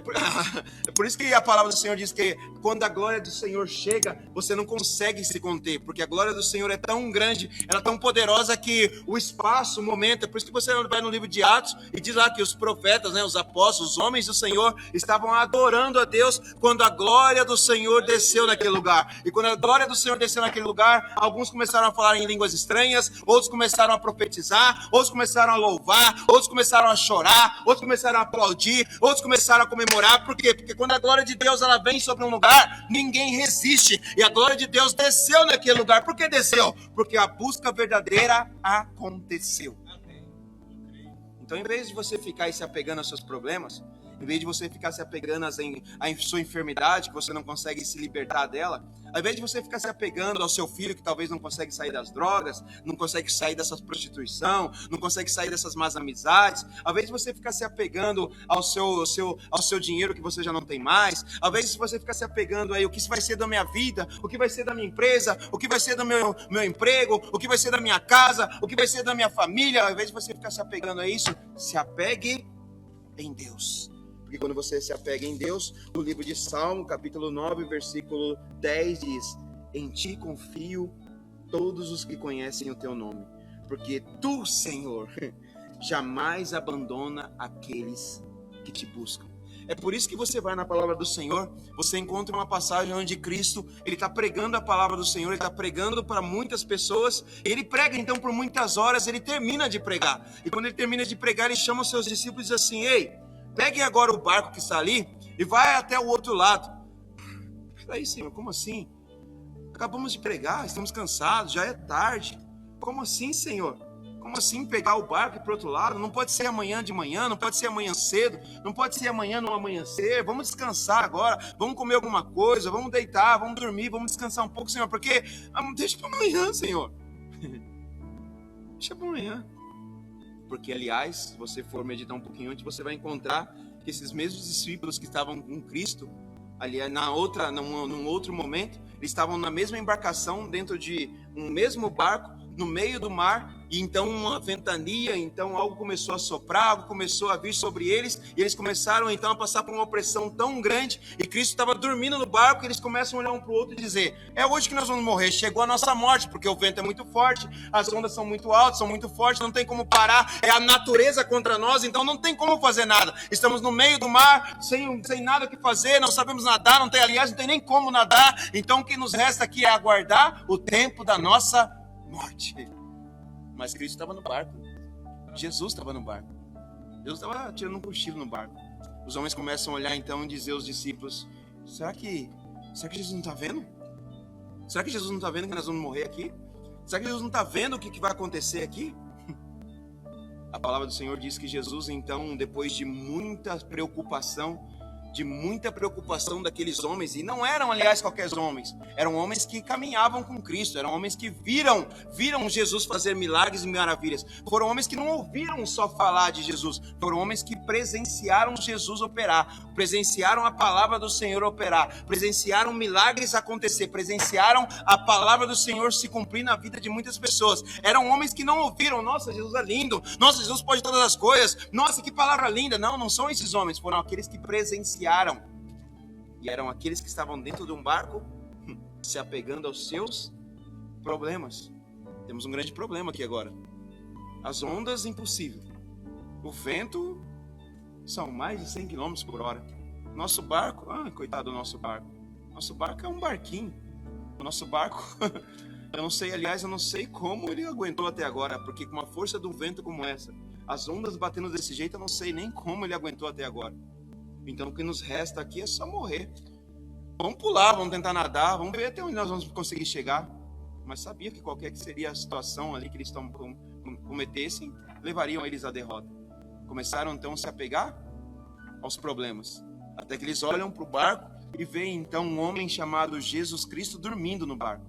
por isso que a palavra do Senhor diz que quando a glória do Senhor chega, você não consegue se conter, porque a glória do Senhor é tão grande, ela é tão poderosa que o espaço, o momento, é por isso que você vai no livro de Atos e diz lá que os profetas, né, os apóstolos, os homens do Senhor estavam adorando a Deus quando a glória do Senhor desceu naquele lugar. E quando a glória do Senhor desceu naquele lugar, alguns começaram a falar em línguas estranhas, outros começaram a profetizar, outros começaram a louvar, outros começaram a chorar, outros começaram a aplaudir, outros começaram a comemorar. Por quê? Porque quando a glória de Deus ela vem sobre um lugar, ninguém resiste. E a glória de Deus desceu naquele lugar. Por que desceu? Porque a busca verdadeira aconteceu. Então, em vez de você ficar se apegando aos seus problemas, em vez de você ficar se apegando à sua enfermidade, que você não consegue se libertar dela, ao invés de você ficar se apegando ao seu filho, que talvez não consegue sair das drogas, não consegue sair dessa prostituição, não consegue sair dessas más amizades, ao invés de você ficar se apegando ao seu dinheiro que você já não tem mais, ao invés de você ficar se apegando aí, o que vai ser da minha vida, o que vai ser da minha empresa, o que vai ser do meu emprego, o que vai ser da minha casa, o que vai ser da minha família, ao invés de você ficar se apegando a isso, se apegue em Deus. Porque quando você se apega em Deus, no livro de Salmo, capítulo 9, versículo 10 diz: em ti confio todos os que conhecem o teu nome, porque tu, Senhor, jamais abandona aqueles que te buscam. É por isso que você vai na palavra do Senhor, você encontra uma passagem onde Cristo, ele está pregando a palavra do Senhor, ele está pregando para muitas pessoas, ele prega então por muitas horas, ele termina de pregar, e quando ele termina de pregar, ele chama os seus discípulos e diz assim: ei, pegue agora o barco que está ali e vai até o outro lado. Aí, Senhor, como assim? Acabamos de pregar, estamos cansados, já é tarde. Como assim, Senhor? Como assim pegar o barco e ir para o outro lado? Não pode ser amanhã de manhã, não pode ser amanhã cedo, não pode ser amanhã no amanhecer. Vamos descansar agora, vamos comer alguma coisa, vamos deitar, vamos dormir, vamos descansar um pouco, Senhor, porque deixa para amanhã, Senhor. Deixa para amanhã. Porque, aliás, se você for meditar um pouquinho antes, você vai encontrar que esses mesmos discípulos que estavam com Cristo, ali num outro momento, eles estavam na mesma embarcação, dentro de um mesmo barco, no meio do mar, e então uma ventania, então algo começou a soprar, algo começou a vir sobre eles, e eles começaram então a passar por uma opressão tão grande, e Cristo estava dormindo no barco, e eles começam a olhar um para o outro e dizer: é hoje que nós vamos morrer, chegou a nossa morte, porque o vento é muito forte, as ondas são muito altas, são muito fortes, não tem como parar, é a natureza contra nós, então não tem como fazer nada, estamos no meio do mar, sem nada que fazer, não sabemos nadar, não tem nem como nadar, então o que nos resta aqui é aguardar o tempo da nossa morte. Mas Cristo estava no barco, Jesus estava no barco, Deus estava tirando um cochilo no barco. Os homens começam a olhar então e dizer aos discípulos: será que Jesus não está vendo? Será que Jesus não está vendo que nós vamos morrer aqui? Será que Jesus não está vendo o que vai acontecer aqui? A palavra do Senhor diz que Jesus então, depois de muita preocupação daqueles homens, e não eram, aliás, qualquer homens, eram homens que caminhavam com Cristo, eram homens que viram Jesus fazer milagres e maravilhas, foram homens que não ouviram só falar de Jesus, foram homens que presenciaram Jesus operar, presenciaram a palavra do Senhor operar, presenciaram milagres acontecer, presenciaram a palavra do Senhor se cumprir na vida de muitas pessoas. Eram homens que não ouviram: nossa, Jesus é lindo, nossa, Jesus pode todas as coisas, nossa, que palavra linda. Não são esses homens, foram aqueles que presenciaram, e eram aqueles que estavam dentro de um barco, se apegando aos seus problemas. Temos um grande problema aqui agora: as ondas, impossível, o vento, são mais de 100 km por hora. Nosso barco, coitado do nosso barco é um barquinho. O nosso barco, eu não sei como ele aguentou até agora, porque com uma força do vento como essa, as ondas batendo desse jeito, eu não sei nem como ele aguentou até agora. Então o que nos resta aqui é só morrer. Vamos pular, vamos tentar nadar, vamos ver até onde nós vamos conseguir chegar. Mas sabia que qualquer que seria a situação ali que eles cometessem, levariam eles à derrota. Começaram então a se apegar aos problemas, até que eles olham para o barco e veem então um homem chamado Jesus Cristo dormindo no barco.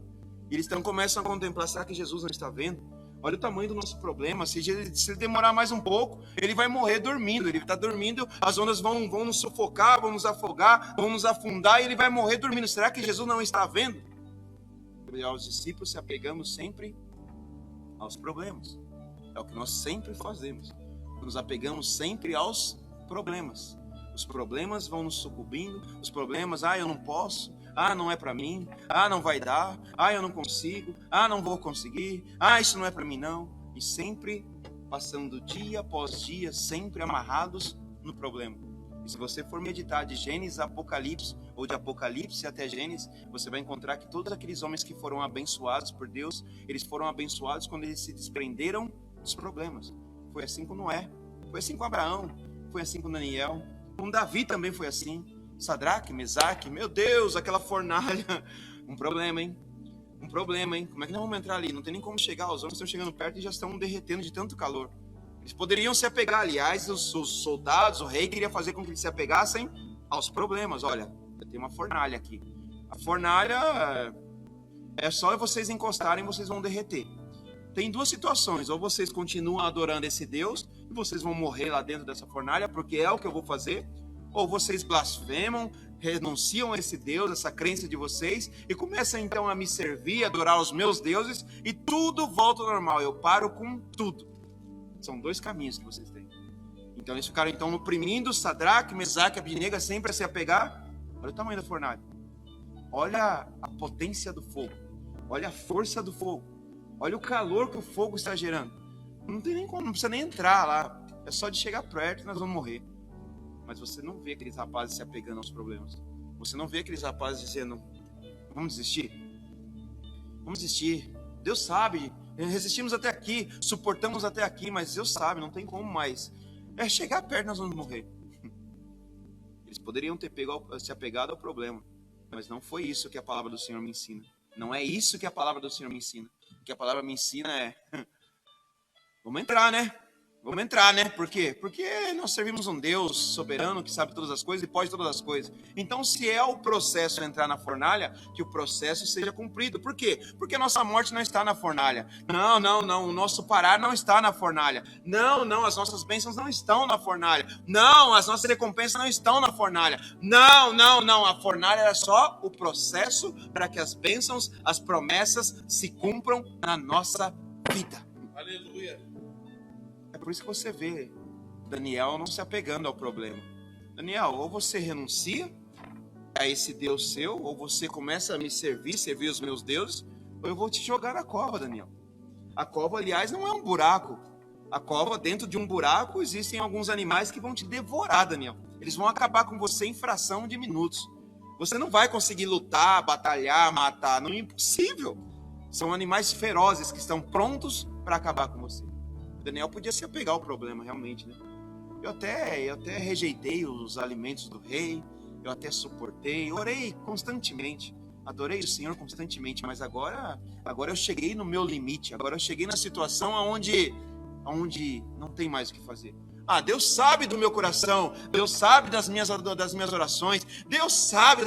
E eles então começam a contemplar: será que Jesus não está vendo? Olha o tamanho do nosso problema, se ele demorar mais um pouco, ele vai morrer dormindo, ele está dormindo, as ondas vão nos sufocar, vão nos afogar, vão nos afundar, e ele vai morrer dormindo. Será que Jesus não está vendo? E os discípulos se apegando sempre aos problemas. É o que nós sempre fazemos. Nos apegamos sempre aos problemas. Os problemas vão nos sucumbindo. Os problemas, eu não posso. Não é para mim. Não vai dar. Eu não consigo. Não vou conseguir. Isso não é para mim não. E sempre passando dia após dia, sempre amarrados no problema. E se você for meditar de Gênesis a Apocalipse, ou de Apocalipse até Gênesis, você vai encontrar que todos aqueles homens que foram abençoados por Deus, eles foram abençoados quando eles se desprenderam dos problemas. Foi assim com Noé, foi assim com Abraão, foi assim com Daniel, com Davi também foi assim. Sadraque, Mesaque, meu Deus, aquela fornalha. Um problema, hein? Como é que nós vamos entrar ali? Não tem nem como chegar, os homens estão chegando perto e já estão derretendo de tanto calor. Eles poderiam se apegar, aliás, os soldados, o rei queria fazer com que eles se apegassem aos problemas. Olha, eu tenho uma fornalha aqui. A fornalha é só vocês encostarem, vocês vão derreter. Tem duas situações, ou vocês continuam adorando esse Deus e vocês vão morrer lá dentro dessa fornalha, porque é o que eu vou fazer, ou vocês blasfemam, renunciam a esse Deus, essa crença de vocês, e começam então a me servir, a adorar os meus deuses, e tudo volta ao normal, eu paro com tudo. São dois caminhos que vocês têm. Então eles ficaram então oprimindo Sadraque, Mesaque e Abednego sempre a se apegar. Olha o tamanho da fornalha. Olha a potência do fogo. Olha a força do fogo. Olha o calor que o fogo está gerando. Não tem nem como, não precisa nem entrar lá. É só de chegar perto e nós vamos morrer. Mas você não vê aqueles rapazes se apegando aos problemas. Você não vê aqueles rapazes dizendo: vamos desistir? Vamos desistir. Deus sabe. Resistimos até aqui, suportamos até aqui, mas Deus sabe, não tem como mais. Chegar perto nós vamos morrer. Eles poderiam ter se apegado ao problema, mas não foi isso que a palavra do Senhor me ensina. Não é isso que a palavra do Senhor me ensina. O que a palavra me ensina é: vamos entrar, né? Vamos entrar, né? Por quê? Porque nós servimos um Deus soberano que sabe todas as coisas e pode todas as coisas. Então, se é o processo entrar na fornalha, que o processo seja cumprido. Por quê? Porque a nossa morte não está na fornalha. Não. O nosso parar não está na fornalha. Não. As nossas bênçãos não estão na fornalha. Não. As nossas recompensas não estão na fornalha. Não. A fornalha é só o processo para que as bênçãos, as promessas se cumpram na nossa vida. Aleluia. É por isso que você vê Daniel não se apegando ao problema. Daniel, ou você renuncia a esse Deus seu, ou você começa a me servir os meus deuses, ou eu vou te jogar na cova, Daniel. A cova, aliás, não é um buraco. A cova, dentro de um buraco, existem alguns animais que vão te devorar, Daniel. Eles vão acabar com você em fração de minutos. Você não vai conseguir lutar, batalhar, matar. Não é impossível. São animais ferozes que estão prontos para acabar com você. Daniel podia se apegar ao problema, realmente, né? Eu até rejeitei os alimentos do rei, eu até suportei, orei constantemente, adorei o Senhor constantemente, mas agora eu cheguei no meu limite, agora eu cheguei na situação onde não tem mais o que fazer. Deus sabe do meu coração, Deus sabe das minhas orações, Deus sabe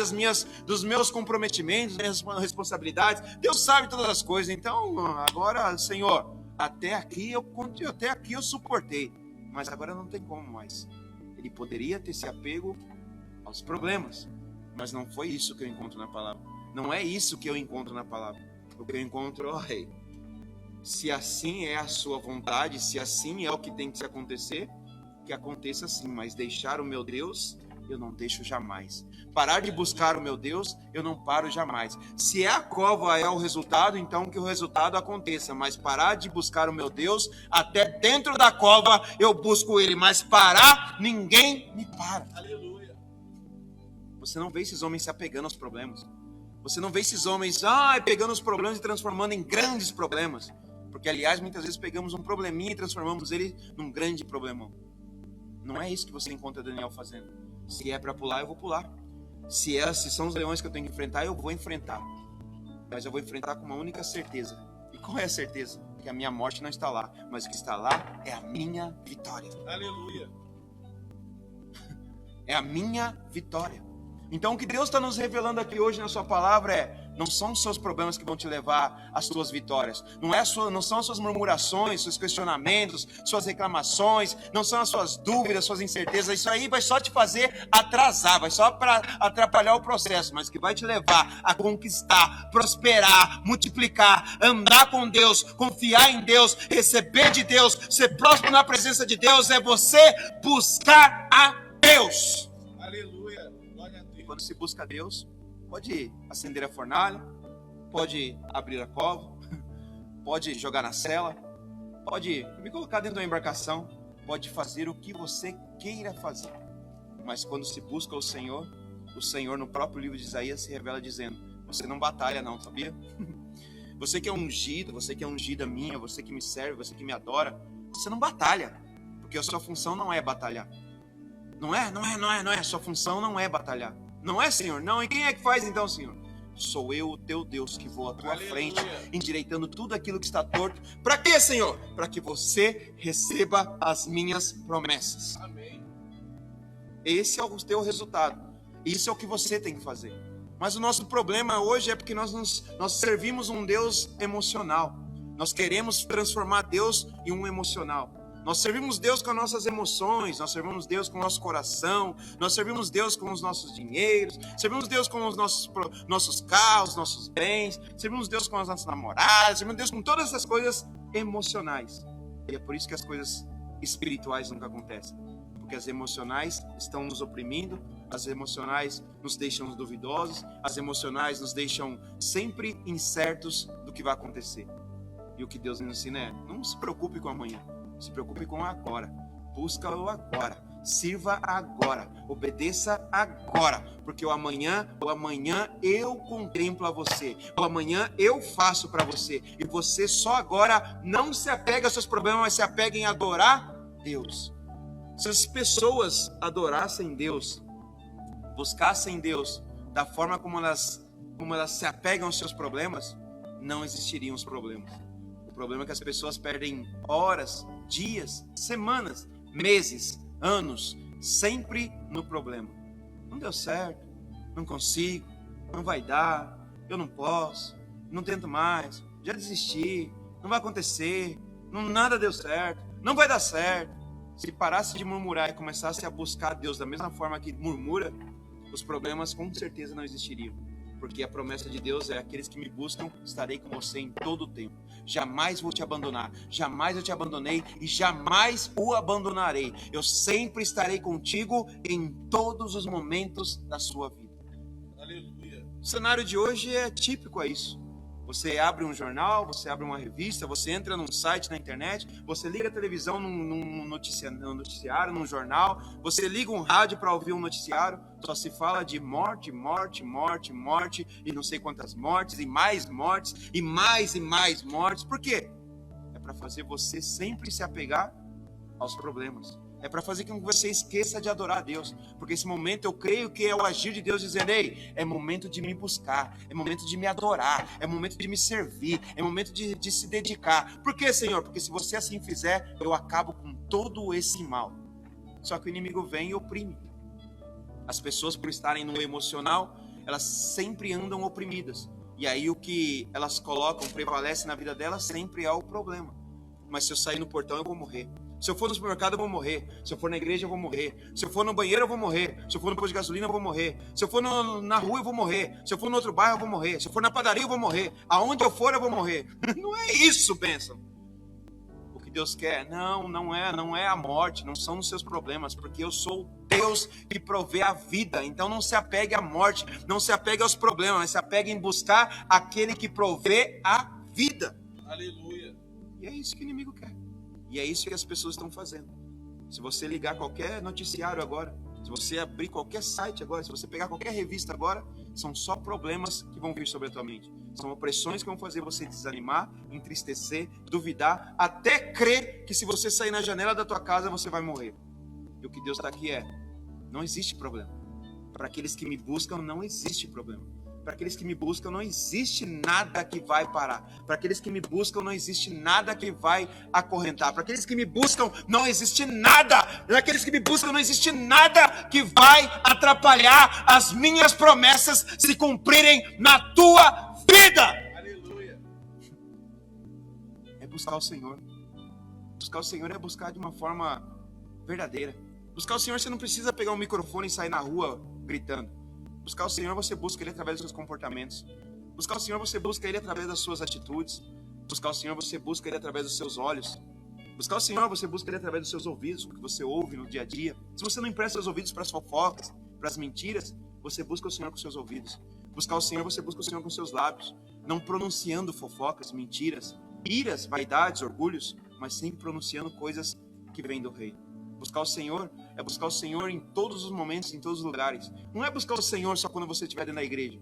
dos meus comprometimentos, das minhas responsabilidades, Deus sabe todas as coisas. Então, agora, Senhor, até aqui eu suportei, mas agora não tem como mais. Ele poderia ter se apego aos problemas, mas não foi isso que eu encontro na palavra. Não é isso que eu encontro na palavra. O que eu encontro, rei, se assim é a sua vontade, se assim é o que tem que acontecer, que aconteça assim, mas deixar o meu Deus, eu não deixo jamais. Parar de buscar o meu Deus, eu não paro jamais. Se a cova é o resultado, então que o resultado aconteça. Mas parar de buscar o meu Deus, até dentro da cova eu busco ele. Mas parar, ninguém me para. Aleluia. Você não vê esses homens se apegando aos problemas. Você não vê esses homens pegando os problemas e transformando em grandes problemas. Porque, aliás, muitas vezes pegamos um probleminha e transformamos ele num grande problemão. Não é isso que você encontra Daniel fazendo. Se é para pular, eu vou pular. Se são os leões que eu tenho que enfrentar, eu vou enfrentar. Mas eu vou enfrentar com uma única certeza. E qual é a certeza? Que a minha morte não está lá. Mas o que está lá é a minha vitória. Aleluia. É a minha vitória. Então o que Deus está nos revelando aqui hoje na sua palavra é: Não são os seus problemas que vão te levar às suas vitórias. Não são as suas murmurações, seus questionamentos, suas reclamações, não são as suas dúvidas, suas incertezas. Isso aí vai só te fazer atrasar, vai só para atrapalhar o processo, mas que vai te levar a conquistar, prosperar, multiplicar, andar com Deus, confiar em Deus, receber de Deus, ser próximo na presença de Deus, é você buscar a Deus. Aleluia. Glória a Deus. E quando se busca a Deus, pode acender a fornalha, pode abrir a cova, pode jogar na cela, pode me colocar dentro da embarcação, pode fazer o que você queira fazer. Mas quando se busca o Senhor no próprio livro de Isaías se revela dizendo: você não batalha não, sabia? Você que é ungido, você que é ungida minha, você que me serve, você que me adora, você não batalha, porque a sua função não é batalhar. Não é. A sua função não é batalhar. Não é, Senhor? Não. E quem é que faz então, Senhor? Sou eu, o teu Deus, que vou à tua frente, endireitando tudo aquilo que está torto. Para quê, Senhor? Para que você receba as minhas promessas. Amém. Esse é o teu resultado. Isso é o que você tem que fazer. Mas o nosso problema hoje é porque nós servimos um Deus emocional. Nós queremos transformar Deus em um emocional. Nós servimos Deus com as nossas emoções, nós servimos Deus com o nosso coração, nós servimos Deus com os nossos dinheiros, servimos Deus com os nossos carros, nossos bens, servimos Deus com as nossas namoradas, servimos Deus com todas essas coisas emocionais. E é por isso que as coisas espirituais nunca acontecem. Porque as emocionais estão nos oprimindo, as emocionais nos deixam duvidosos, as emocionais nos deixam sempre incertos do que vai acontecer. E o que Deus nos ensina é: não se preocupe com amanhã. Se preocupe com o agora, busca-o agora, sirva agora, obedeça agora, porque o amanhã eu contemplo a você, o amanhã eu faço para você, e você só agora não se apega aos seus problemas, mas se apega em adorar Deus. Se as pessoas adorassem Deus, buscassem Deus da forma como elas se apegam aos seus problemas, não existiriam os problemas. O problema é que as pessoas perdem horas, dias, semanas, meses, anos, sempre no problema. Não deu certo, não consigo, não vai dar, eu não posso, não tento mais, já desisti, não vai acontecer, nada deu certo, não vai dar certo. Se parasse de murmurar e começasse a buscar a Deus da mesma forma que murmura, os problemas com certeza não existiriam. Porque a promessa de Deus é: aqueles que me buscam, estarei com você em todo o tempo. Jamais vou te abandonar, jamais eu te abandonei e jamais o abandonarei. Eu sempre estarei contigo em todos os momentos da sua vida. Aleluia. O cenário de hoje é típico a isso. Você abre um jornal, você abre uma revista, você entra num site na internet, você liga a televisão num noticiário, num jornal, você liga um rádio para ouvir um noticiário, só se fala de morte, e não sei quantas mortes, e mais mortes, e mais mortes. Por quê? É para fazer você sempre se apegar aos problemas. É para fazer com que você esqueça de adorar a Deus. Porque esse momento eu creio que é o agir de Deus dizendo: ei, é momento de me buscar, é momento de me adorar, é momento de me servir, é momento de se dedicar. Por quê, Senhor? Porque se você assim fizer, eu acabo com todo esse mal. Só que o inimigo vem e oprime. As pessoas, por estarem no emocional, elas sempre andam oprimidas. E aí o que elas colocam, prevalece na vida delas, sempre é o problema. Mas se eu sair no portão, eu vou morrer. Se eu for no supermercado, eu vou morrer. Se eu for na igreja, eu vou morrer. Se eu for no banheiro, eu vou morrer. Se eu for no posto de gasolina, eu vou morrer. Se eu for na rua, eu vou morrer. Se eu for no outro bairro, eu vou morrer. Se eu for na padaria, eu vou morrer. Aonde eu for, eu vou morrer. Não é isso, bênção. O que Deus quer? Não é a morte. Não são os seus problemas. Porque eu sou Deus que provê a vida. Então não se apegue à morte. Não se apegue aos problemas. Mas se apegue em buscar aquele que provê a vida. Aleluia. E é isso que o inimigo quer. E é isso que as pessoas estão fazendo. Se você ligar qualquer noticiário agora, se você abrir qualquer site agora, se você pegar qualquer revista agora, são só problemas que vão vir sobre a tua mente. São opressões que vão fazer você desanimar, entristecer, duvidar, até crer que se você sair na janela da tua casa, você vai morrer. E o que Deus está aqui é: não existe problema. Para aqueles que me buscam, não existe problema. Para aqueles que me buscam, não existe nada que vai parar. Para aqueles que me buscam, não existe nada que vai acorrentar. Para aqueles que me buscam, não existe nada. Para aqueles que me buscam, não existe nada que vai atrapalhar as minhas promessas se cumprirem na tua vida. Aleluia. É buscar o Senhor. Buscar o Senhor é buscar de uma forma verdadeira. Buscar o Senhor, você não precisa pegar um microfone e sair na rua gritando. Buscar o Senhor, você busca Ele através dos seus comportamentos. Buscar o Senhor, você busca Ele através das suas atitudes. Buscar o Senhor, você busca Ele através dos seus olhos. Buscar o Senhor, você busca Ele através dos seus ouvidos, o que você ouve no dia a dia. Se você não empresta seus ouvidos para as fofocas, para as mentiras, você busca o Senhor com seus ouvidos. Buscar o Senhor, você busca o Senhor com seus lábios, não pronunciando fofocas, mentiras, iras, vaidades, orgulhos, mas sempre pronunciando coisas que vêm do Rei. Buscar o Senhor é buscar o Senhor em todos os momentos, em todos os lugares. Não é buscar o Senhor só quando você estiver dentro da igreja.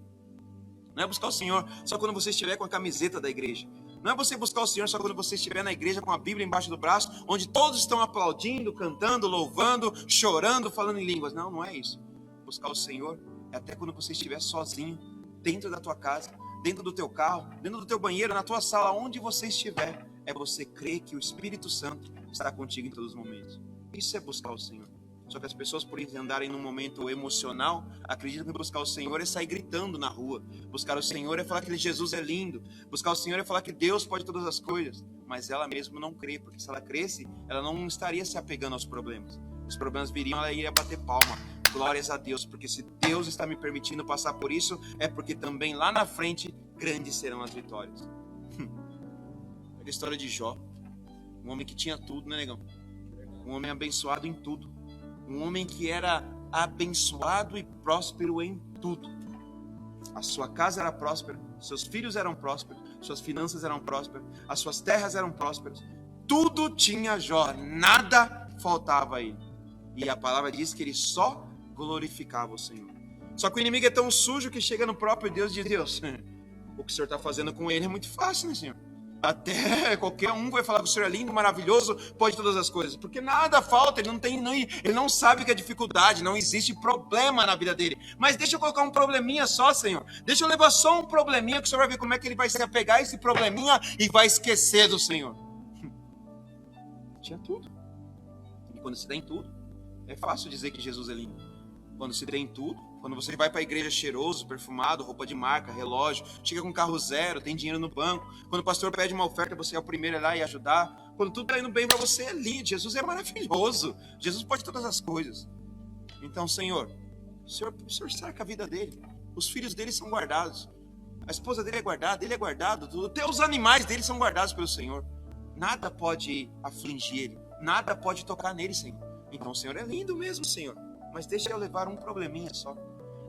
Não é buscar o Senhor só quando você estiver com a camiseta da igreja. Não é você buscar o Senhor só quando você estiver na igreja com a Bíblia embaixo do braço, onde todos estão aplaudindo, cantando, louvando, chorando, falando em línguas. Não, não é isso. Buscar o Senhor é até quando você estiver sozinho, dentro da tua casa, dentro do teu carro, dentro do teu banheiro, na tua sala, onde você estiver. É você crer que o Espírito Santo estará contigo em todos os momentos. Isso é buscar o Senhor. Só que as pessoas, por andarem num momento emocional, acreditam que buscar o Senhor é sair gritando na rua. Buscar o Senhor é falar que Jesus é lindo. Buscar o Senhor é falar que Deus pode todas as coisas. Mas ela mesma não crê, porque se ela cresce, ela não estaria se apegando aos problemas. Os problemas viriam, ela iria bater palma. Glórias a Deus, porque se Deus está me permitindo passar por isso, é porque também lá na frente, grandes serão as vitórias. A história de Jó. Um homem que tinha tudo, né, negão? Um homem abençoado em tudo. Um homem que era abençoado e próspero em tudo. A sua casa era próspera, seus filhos eram prósperos, suas finanças eram prósperas, as suas terras eram prósperas. Tudo tinha Jó, nada faltava a ele. E a palavra diz que ele só glorificava o Senhor. Só que o inimigo é tão sujo que chega no próprio Deus e diz: Deus, o que o Senhor está fazendo com ele é muito fácil, né, Senhor? Até qualquer um vai falar que o Senhor é lindo, maravilhoso, pode todas as coisas. Porque nada falta, ele não sabe que é dificuldade, não existe problema na vida dele. Mas deixa eu colocar um probleminha só, Senhor. Deixa eu levar só um probleminha, que o Senhor vai ver como é que ele vai se apegar a esse probleminha e vai esquecer do Senhor. Tinha tudo. E quando se tem tudo, é fácil dizer que Jesus é lindo. Quando se tem tudo, quando você vai para a igreja cheiroso, perfumado, roupa de marca, relógio, chega com carro zero, tem dinheiro no banco, quando o pastor pede uma oferta, você é o primeiro a ir lá e ajudar, quando tudo está indo bem para você, é lindo. Jesus é maravilhoso, Jesus pode todas as coisas. Então, Senhor, o Senhor cerca a vida dele, os filhos dele são guardados, a esposa dele é guardada, ele é guardado, até os animais dele são guardados pelo Senhor. Nada pode afligir ele, nada pode tocar nele, Senhor. Então o Senhor é lindo mesmo, Senhor, mas deixa eu levar um probleminha só.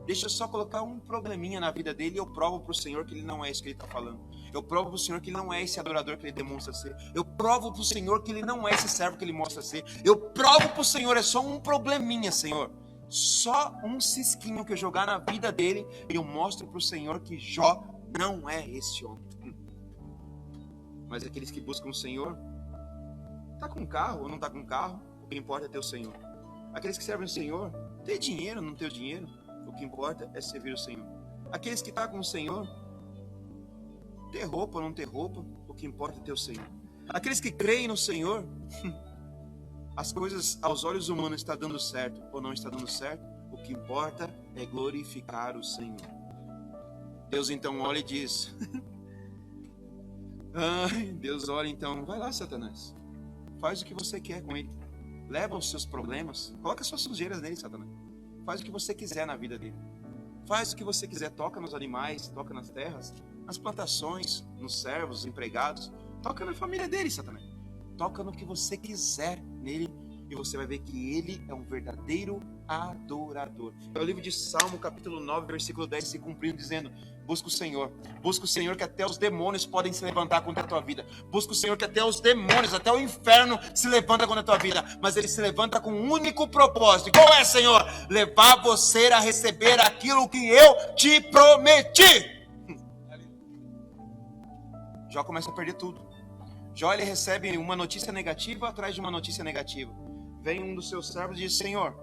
Deixa eu só colocar um probleminha na vida dele e eu provo para o Senhor que ele não é isso que ele está falando. Eu provo para o Senhor que ele não é esse adorador que ele demonstra ser. Eu provo para o Senhor que ele não é esse servo que ele mostra ser. Eu provo para o Senhor, é só um probleminha, Senhor. Só um cisquinho que eu jogar na vida dele e eu mostro para o Senhor que Jó não é esse homem. Mas aqueles que buscam o Senhor, tá com carro ou não tá com carro, o que importa é ter o Senhor. Aqueles que servem o Senhor, ter dinheiro ou não ter dinheiro, o que importa é servir o Senhor. Aqueles que estão com o Senhor, ter roupa ou não ter roupa, o que importa é ter o Senhor. Aqueles que creem no Senhor, as coisas aos olhos humanos estão dando certo ou não está dando certo, o que importa é glorificar o Senhor. Deus então olha e diz: Deus olha então, vai lá, Satanás, faz o que você quer com ele, leva os seus problemas, coloca suas sujeiras nele, Satanás. Faz o que você quiser na vida dele. Faz o que você quiser. Toca nos animais, toca nas terras, nas plantações, nos servos, nos empregados. Toca na família dele, Satanás. Toca no que você quiser nele e você vai ver que ele é um verdadeiro adorador. É o livro de Salmo, capítulo 9, versículo 10, se cumprindo, dizendo: busca o Senhor que até os demônios podem se levantar contra a tua vida. Busca o Senhor que até os demônios, até o inferno se levanta contra a tua vida, mas ele se levanta com um único propósito. E qual é, Senhor? Levar você a receber aquilo que eu te prometi. Jó começa a perder tudo. Jó, ele recebe uma notícia negativa atrás de uma notícia negativa. Vem um dos seus servos e diz: Senhor,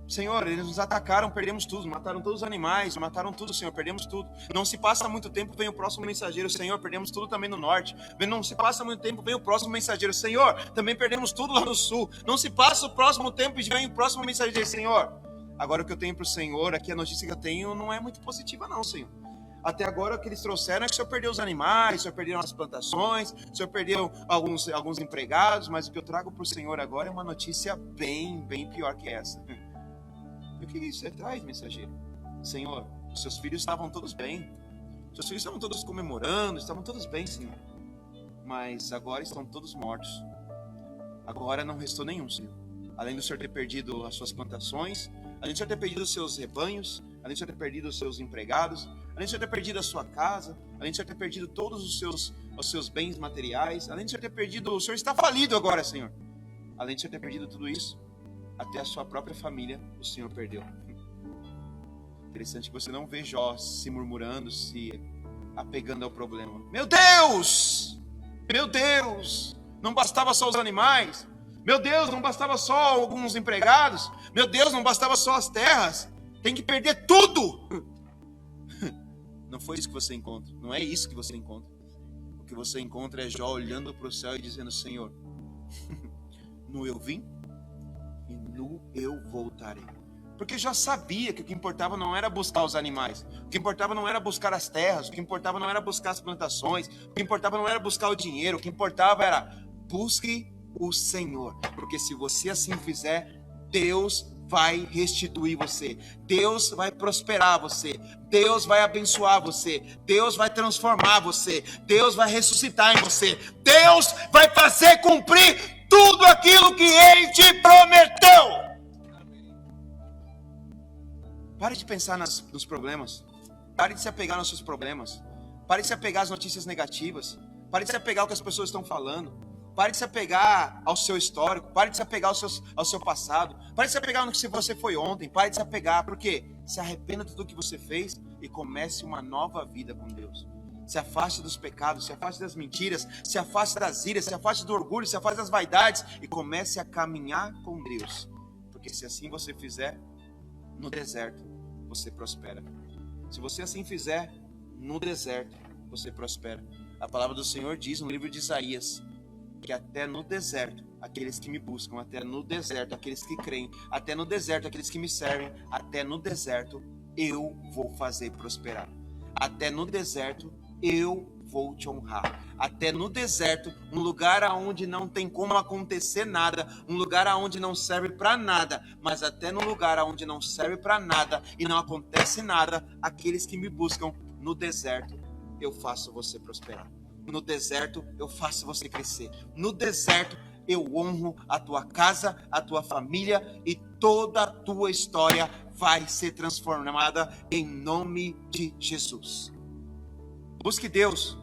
Senhor, eles nos atacaram, perdemos tudo, mataram todos os animais, mataram tudo, Senhor, perdemos tudo. Não se passa muito tempo, vem o próximo mensageiro, Senhor, perdemos tudo também no norte. Não se passa muito tempo, vem o próximo mensageiro, Senhor, também perdemos tudo lá no sul. Não se passa o próximo tempo e vem o próximo mensageiro, Senhor. Agora o que eu tenho para o Senhor, aqui a notícia que eu tenho não é muito positiva não, Senhor. Até agora o que eles trouxeram é que o Senhor perdeu os animais, o Senhor perdeu as plantações, o Senhor perdeu alguns empregados, mas o que eu trago para o Senhor agora é uma notícia bem pior que essa. E o que você traz, mensageiro? Senhor, os seus filhos estavam todos bem. Seus filhos estavam todos comemorando, estavam todos bem, Senhor. Mas agora estão todos mortos. Agora não restou nenhum, Senhor. Além do Senhor ter perdido as suas plantações, além do Senhor ter perdido os seus rebanhos, além do Senhor ter perdido os seus empregados, além do Senhor ter perdido a sua casa, além do Senhor ter perdido todos os seus bens materiais, além do Senhor ter perdido... O Senhor está falido agora, Senhor. Além do Senhor ter perdido tudo isso, até a sua própria família o Senhor perdeu. Interessante que você não vê Jó se murmurando, se apegando ao problema. Meu Deus! Meu Deus! Não bastava só os animais. Meu Deus, não bastava só alguns empregados. Meu Deus, não bastava só as terras. Tem que perder tudo! Não foi isso que você encontra. Não é isso que você encontra. O que você encontra é Jó olhando para o céu e dizendo: Senhor, no eu vim e no eu voltarei. Porque Jó sabia que o que importava não era buscar os animais, o que importava não era buscar as terras, o que importava não era buscar as plantações, o que importava não era buscar o dinheiro, o que importava era: busque o Senhor, porque se você assim fizer, Deus vai restituir você, Deus vai prosperar você, Deus vai abençoar você, Deus vai transformar você, Deus vai ressuscitar em você, Deus vai fazer cumprir tudo aquilo que Ele te prometeu. Pare de pensar nos problemas. Pare de se apegar nos seus problemas. Pare de se apegar às notícias negativas. Pare de se apegar ao que as pessoas estão falando. Pare de se apegar ao seu histórico. Pare de se apegar ao seu passado. Pare de se apegar no que você foi ontem. Pare de se apegar, porque se arrependa de tudo que você fez e comece uma nova vida com Deus. Se afaste dos pecados, se afaste das mentiras, se afaste das iras, se afaste do orgulho, se afaste das vaidades e comece a caminhar com Deus. Porque se assim você fizer, no deserto você prospera. Se você assim fizer, no deserto você prospera. A palavra do Senhor diz no livro de Isaías que até no deserto aqueles que me buscam, até no deserto aqueles que creem, até no deserto aqueles que me servem, até no deserto eu vou fazer prosperar. Até no deserto eu vou te honrar. Até no deserto, um lugar aonde não tem como acontecer nada, um lugar aonde não serve para nada, mas até no lugar aonde não serve para nada e não acontece nada, aqueles que me buscam, no deserto eu faço você prosperar. No deserto eu faço você crescer. No deserto eu honro a tua casa, a tua família e toda a tua história vai ser transformada em nome de Jesus. Busque Deus,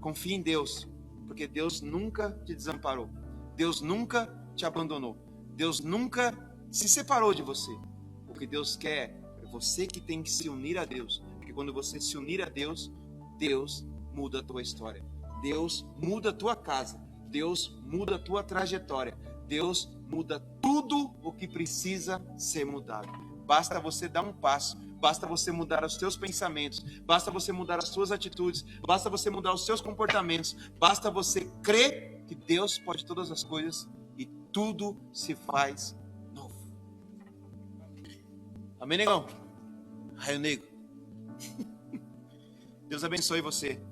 confie em Deus, porque Deus nunca te desamparou, Deus nunca te abandonou, Deus nunca se separou de você. O que Deus quer é você que tem que se unir a Deus, porque quando você se unir a Deus, Deus muda a tua história, Deus muda a tua casa, Deus muda a tua trajetória, Deus muda tudo o que precisa ser mudado. Basta você dar um passo, basta você mudar os seus pensamentos, basta você mudar as suas atitudes, basta você mudar os seus comportamentos, basta você crer que Deus pode todas as coisas e tudo se faz novo. Amém, negão? Raio negro. Deus abençoe você.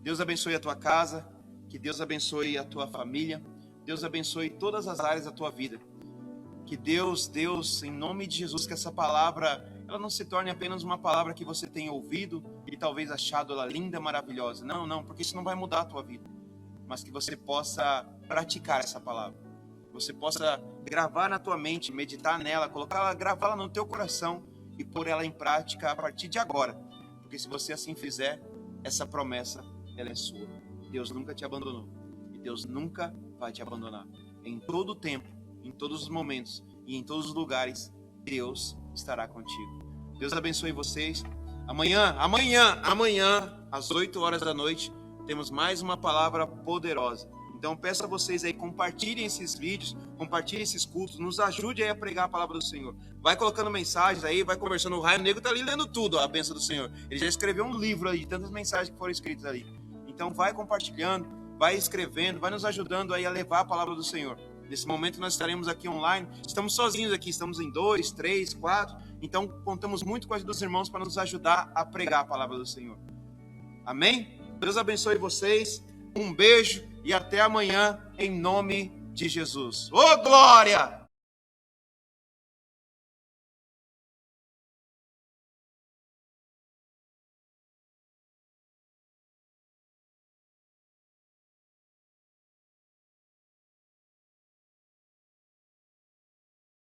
Deus abençoe a tua casa, que Deus abençoe a tua família, Deus abençoe todas as áreas da tua vida. Que Deus, em nome de Jesus, que essa palavra, ela não se torne apenas uma palavra que você tenha ouvido e talvez achado ela linda, maravilhosa. Não, porque isso não vai mudar a tua vida. Mas que você possa praticar essa palavra. Você possa gravar na tua mente, meditar nela, colocá-la, gravá-la no teu coração e pôr ela em prática a partir de agora. Porque se você assim fizer, essa promessa, ela é sua. Deus nunca te abandonou. E Deus nunca vai te abandonar. Em todo o tempo, em todos os momentos e em todos os lugares, Deus estará contigo. Deus abençoe vocês. Amanhã, às 8 horas da noite, temos mais uma palavra poderosa. Então peço a vocês aí, compartilhem esses vídeos, compartilhem esses cultos, nos ajude aí a pregar a palavra do Senhor. Vai colocando mensagens aí, vai conversando. O Raio Negro tá ali lendo tudo, a bênção do Senhor. Ele já escreveu um livro aí, de tantas mensagens que foram escritas ali. Então vai compartilhando, vai escrevendo, vai nos ajudando aí a levar a palavra do Senhor. Nesse momento nós estaremos aqui online, estamos sozinhos aqui, estamos em 2, 3, 4, então contamos muito com a ajuda dos irmãos para nos ajudar a pregar a palavra do Senhor. Amém? Deus abençoe vocês, um beijo e até amanhã em nome de Jesus. Ô glória!